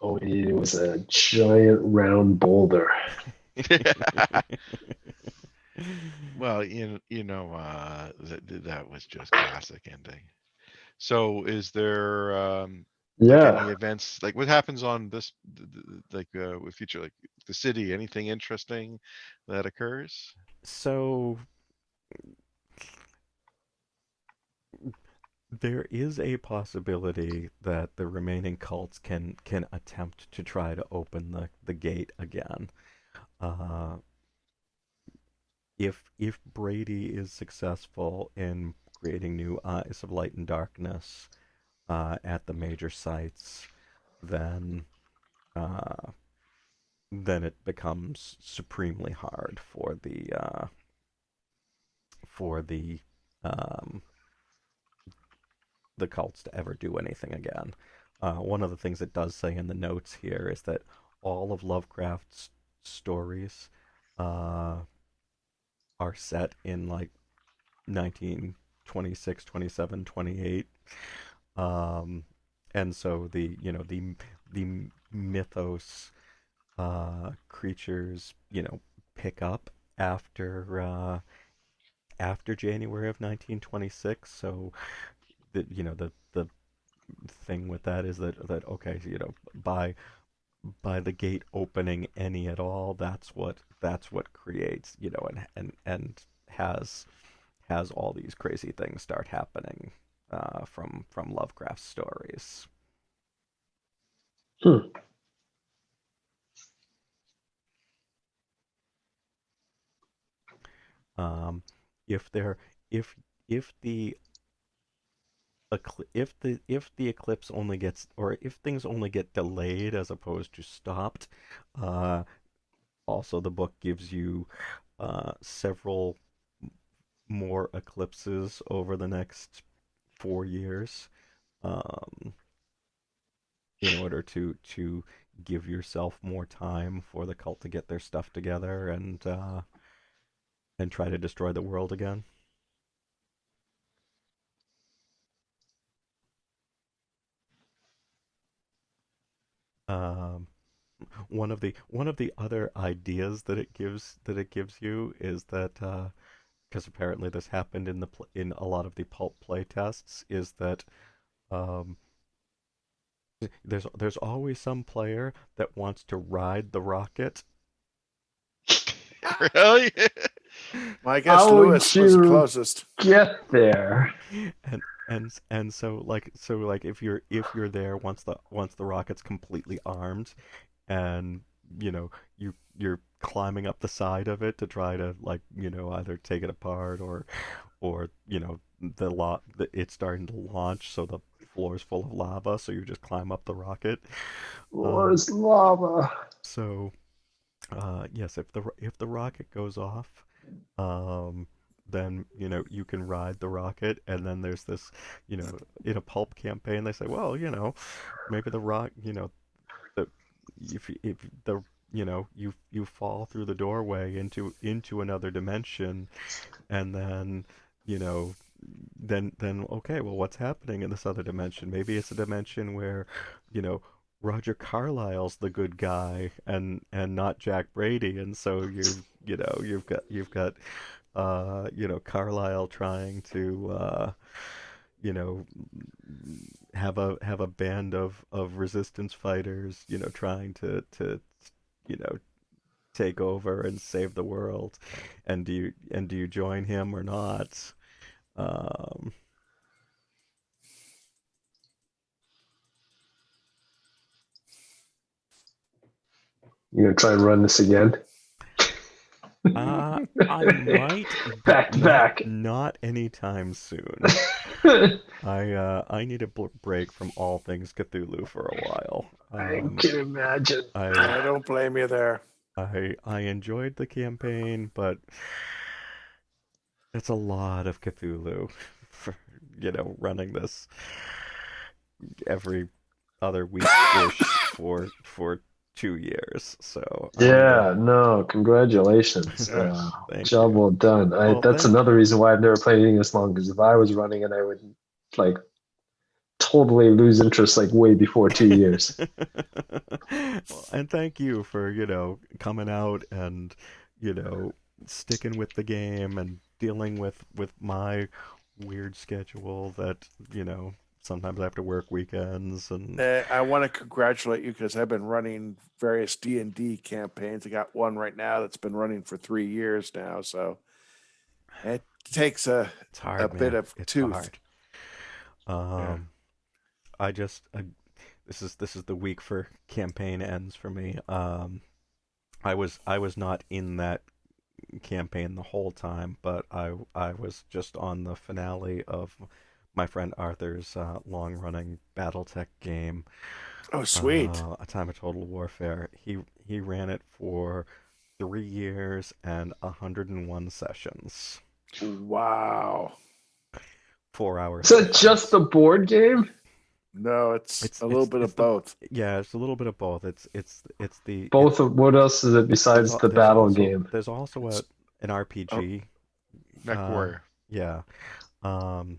All we needed was a giant round boulder. Well, that was just classic ending. So, is there like any Yeah. events, like what happens on this, like with future, like the city? Anything interesting that occurs? So there is a possibility that the remaining cults can attempt to try to open the gate again. Uh, if Brady is successful in creating new eyes of light and darkness at the major sites, then uh, then it becomes supremely hard for um, the cults to ever do anything again. One of the things it does say in the notes here is that all of Lovecraft's stories uh, are set in like 1926, 27, 28. And so the mythos creatures pick up after January of 1926. So the thing with that is that okay, by the gate opening any at all, that's what creates, and has all these crazy things start happening from Lovecraft's stories. Hmm. If there if the if the eclipse only gets, or if things only get delayed as opposed to stopped, uh, also the book gives you several more eclipses over the next 4 years, um, in order to give yourself more time for the cult to get their stuff together and try to destroy the world again. Um, one of the other ideas that it gives you is that, because apparently this happened in a lot of the pulp play tests, is that um, there's always some player that wants to ride the rocket. Really? Well, I guess How Lewis would was the you closest. get there? And so like if you're there once the rocket's completely armed, and you're climbing up the side of it to try to, like, either take it apart, or it's starting to launch, so the floor's full of lava, so you just climb up the rocket. Where's lava? So yes, if the rocket goes off, um, then you can ride the rocket, and then there's this, in a pulp campaign they say, well, maybe the rock, the if the you fall through the doorway into another dimension, and then you know then okay, well, what's happening in this other dimension? Maybe it's a dimension where you know Roger Carlyle's the good guy, and not Jack Brady, and so you've got Carlyle trying to you know have a band of resistance fighters, trying to you know take over and save the world, and do you join him or not? um You gonna try and run this again? I might, Back but to not back. not anytime soon. I need a break from all things Cthulhu for a while. I can imagine. I don't blame you there. I enjoyed the campaign, but it's a lot of Cthulhu for running this every other week-ish for 2 years. So Yeah, no, congratulations. Thank Job you. well done. Well, That's thank another reason why I've never played anything this long, because if I was running it, I would like totally lose interest like way before 2 years. Well, and thank you for coming out and sticking with the game and dealing with my weird schedule that sometimes I have to work weekends and I want to congratulate you because I've been running various D&D campaigns. I got one right now that's been running for 3 years now, so it takes it's hard, a bit man. of It's tooth. hard. This is the week for campaign ends for me. I was not in that campaign the whole time, but I was just on the finale of my friend Arthur's long-running BattleTech game. Oh, sweet. A Time of Total Warfare. He ran it for 3 years and 101 sessions. Wow. 4 hours. Is that just the board game? No, it's a little bit of both. Yeah, it's a little bit of both. It's the Both of what else is it besides the battle game? There's also an RPG. Mech Warrior. Yeah. You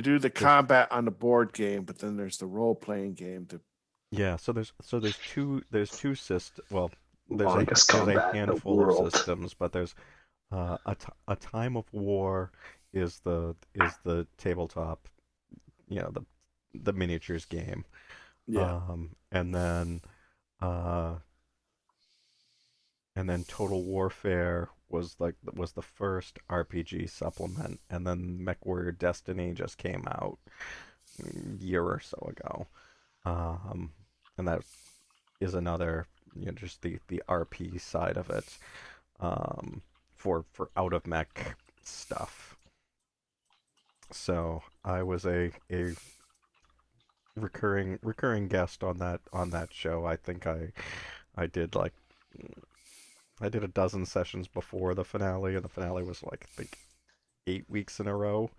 do the combat on the board game, but then there's the role-playing game. Yeah, so there's two systems. Well, there's Longest a combat in the handful world. of systems, but there's a Time of War is the tabletop, the miniatures game. Yeah. And then Total Warfare was the first RPG supplement, and then MechWarrior Destiny just came out a year or so ago. And that is another, just the RP side of it, for out of mech stuff. So I was a recurring guest on that show. I think I did a dozen sessions before the finale, and the finale was I think 8 weeks in a row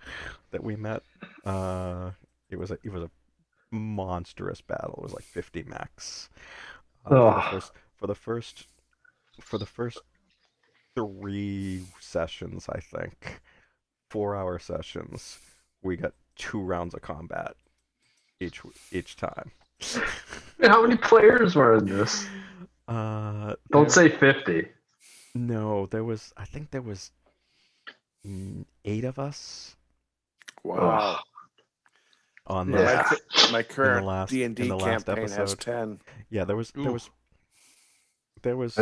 that we met. It was a monstrous battle. It was like 50 mechs. For the first 3 sessions, I think, 4-hour sessions, we got 2 rounds of combat each time. How many players were in this? Don't say 50. No, I think there was 8 of us. Wow. On my current D&D campaign episode has 10. Yeah, there was. I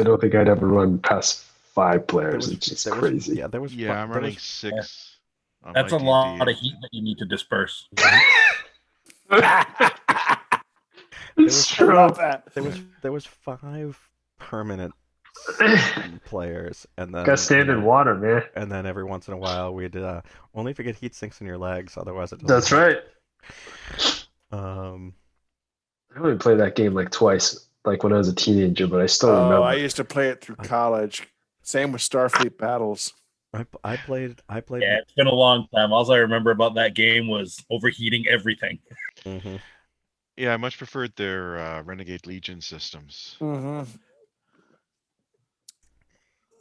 don't think I'd ever run past 5 players. It's just crazy. Yeah, there was. Yeah, I'm running 6. on That's my a lot D&D. of heat that you need to disperse. It's true. I love that. There was 5 permanent players, and then Got standard water, man. and then every once in a while we'd only if you get heat sinks in your legs, otherwise it doesn't That's help. right. I only played that game like twice, like when I was a teenager, but I still remember. I used to play it through college. Same with Starfleet Battles. I played. Yeah, it's been a long time. All I remember about that game was overheating everything. Mm-hmm. Yeah, I much preferred their Renegade Legion systems. Mm-hmm.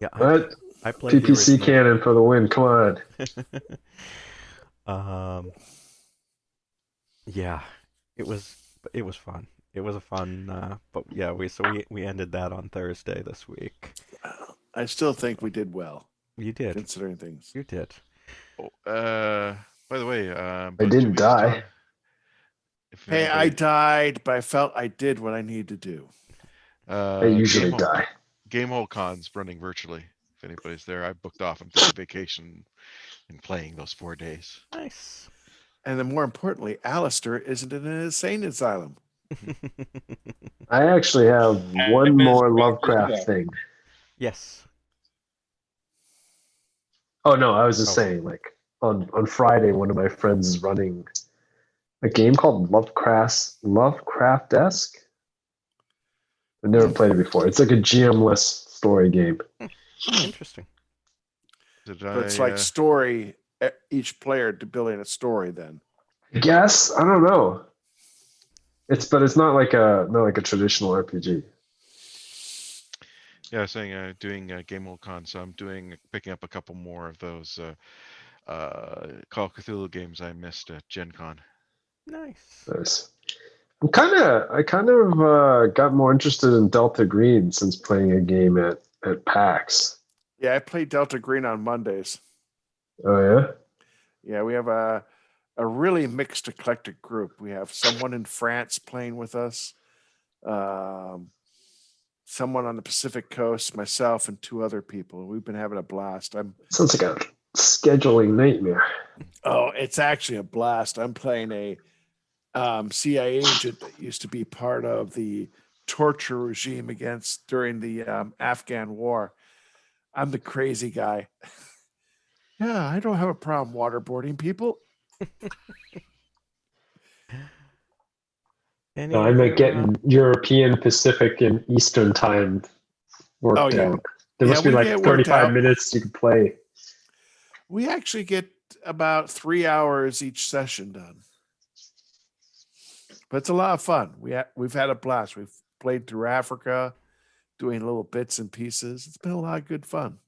Yeah, What? I played PPC the cannon for the win. Come on. Yeah, it was fun. It was a fun. But yeah, we ended that on Thursday this week. I still think we did well. You did, considering things. You did. Oh, by the way, I didn't die. Hey, I died, but I felt I did what I need to do. I usually die. Gamehole Con's running virtually. If anybody's there, I booked off. I'm taking vacation and playing those 4 days. Nice. And then more importantly, Alistair isn't in an insane asylum. I actually have one more Lovecraft thing. Yes. Oh no, I was just saying, like on Friday, one of my friends is running a game called Lovecraft-esque. I've never played it before. It's like a GM-less story game. Interesting. But it's like story each player to building a story. Then I guess I don't know. But it's not like a traditional RPG. Yeah, I was saying doing Game World Con, so I'm picking up a couple more of those Call of Cthulhu games I missed at Gen Con. Nice. Nice. I kind of got more interested in Delta Green since playing a game at PAX. yeah, I play Delta Green on Mondays. Oh yeah. Yeah, we have a really mixed, eclectic group. We have someone in France playing with us, someone on the Pacific Coast, myself, and 2 other people. We've been having a blast. Sounds like a scheduling nightmare. Oh, it's actually a blast. I'm playing a CIA agent that used to be part of the torture regime during the Afghan war. I'm the crazy guy. Yeah, I don't have a problem waterboarding people. No, I'm getting European, Pacific, and Eastern time worked yeah. out. There Yeah, must be we like get worked 35 out. minutes you can play. We actually get about 3 hours each session done. But it's a lot of fun. We've had a blast. We've played through Africa, doing little bits and pieces. It's been a lot of good fun.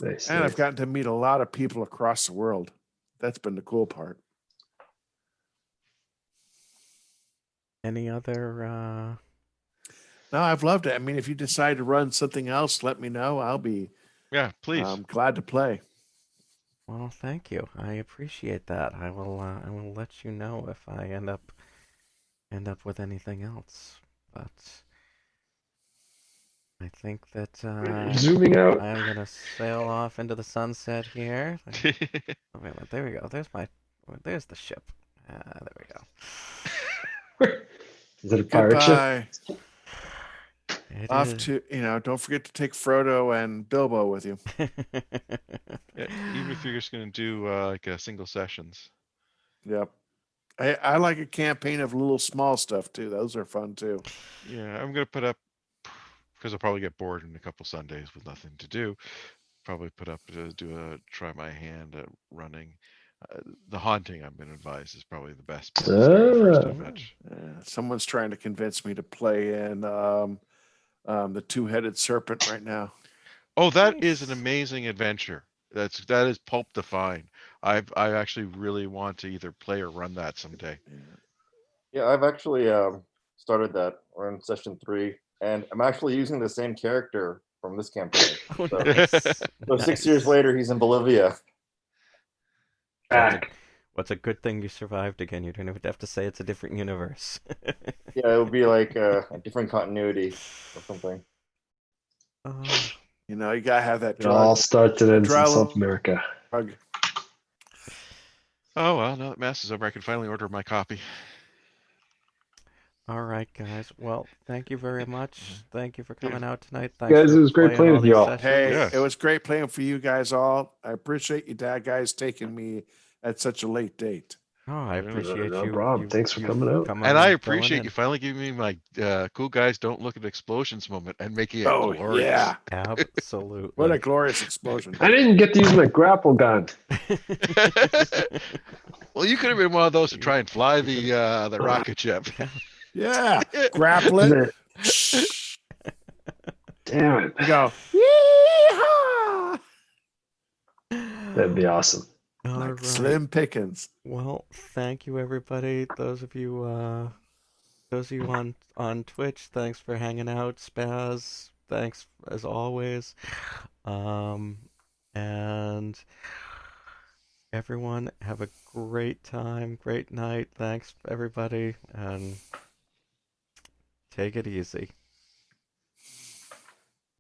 Nice. And I've gotten to meet a lot of people across the world. That's been the cool part. Any other? No, I've loved it. I mean, if you decide to run something else, let me know. I'll be please. Glad to play. Well, thank you. I appreciate that. I will let you know if I end up with anything else. But I think that zooming out. I'm gonna sail off into the sunset here. Wait a minute. There we go. There's the ship. There we go. Is it a pirate Goodbye. ship? To don't forget to take Frodo and Bilbo with you. Yeah, even if you're just going to do like single sessions. Yep. I like a campaign of little small stuff too. Those are fun too. Yeah, I'm going to put up, because I'll probably get bored in a couple Sundays with nothing to do. Probably put up to try my hand at running. The Haunting, I've been advised, is probably the best. Someone's trying to convince me to play in the Two-Headed Serpent right now. Oh, that is an amazing adventure. That is pulp defined. I actually really want to either play or run that someday. Yeah, I've actually started that. We're in session 3, and I'm actually using the same character from this campaign. Oh, so, nice. so 6 years later, he's in Bolivia. What's a good thing you survived again? You don't even have to say it's a different universe. Yeah, it would be like a different continuity or something. You gotta have that It drug. all starts and ends in South America. Drug. Oh well, now that Mass is over, I can finally order my copy. All right, guys. Well, thank you very much. Thank you for coming out tonight. Thanks, guys. It was great playing with you all. Hey, It was great playing for you guys all. I appreciate you, guys, taking me at such a late date. Oh, I appreciate no you. problem. Thanks for coming out. And I appreciate you finally giving me my cool guys don't look at explosions moment and making it glorious. Yeah. Absolutely. What a glorious explosion. I didn't get to use my grapple gun. Well, you could have been one of those to try and fly the rocket ship. Yeah. Grapple it. Damn it. You go. Yeehaw! That'd be awesome. Like Slim Pickens. Well, thank you, everybody. Those of you on Twitch, thanks for hanging out. Spaz, thanks as always. And everyone, have a great time, great night. Thanks, everybody, and take it easy.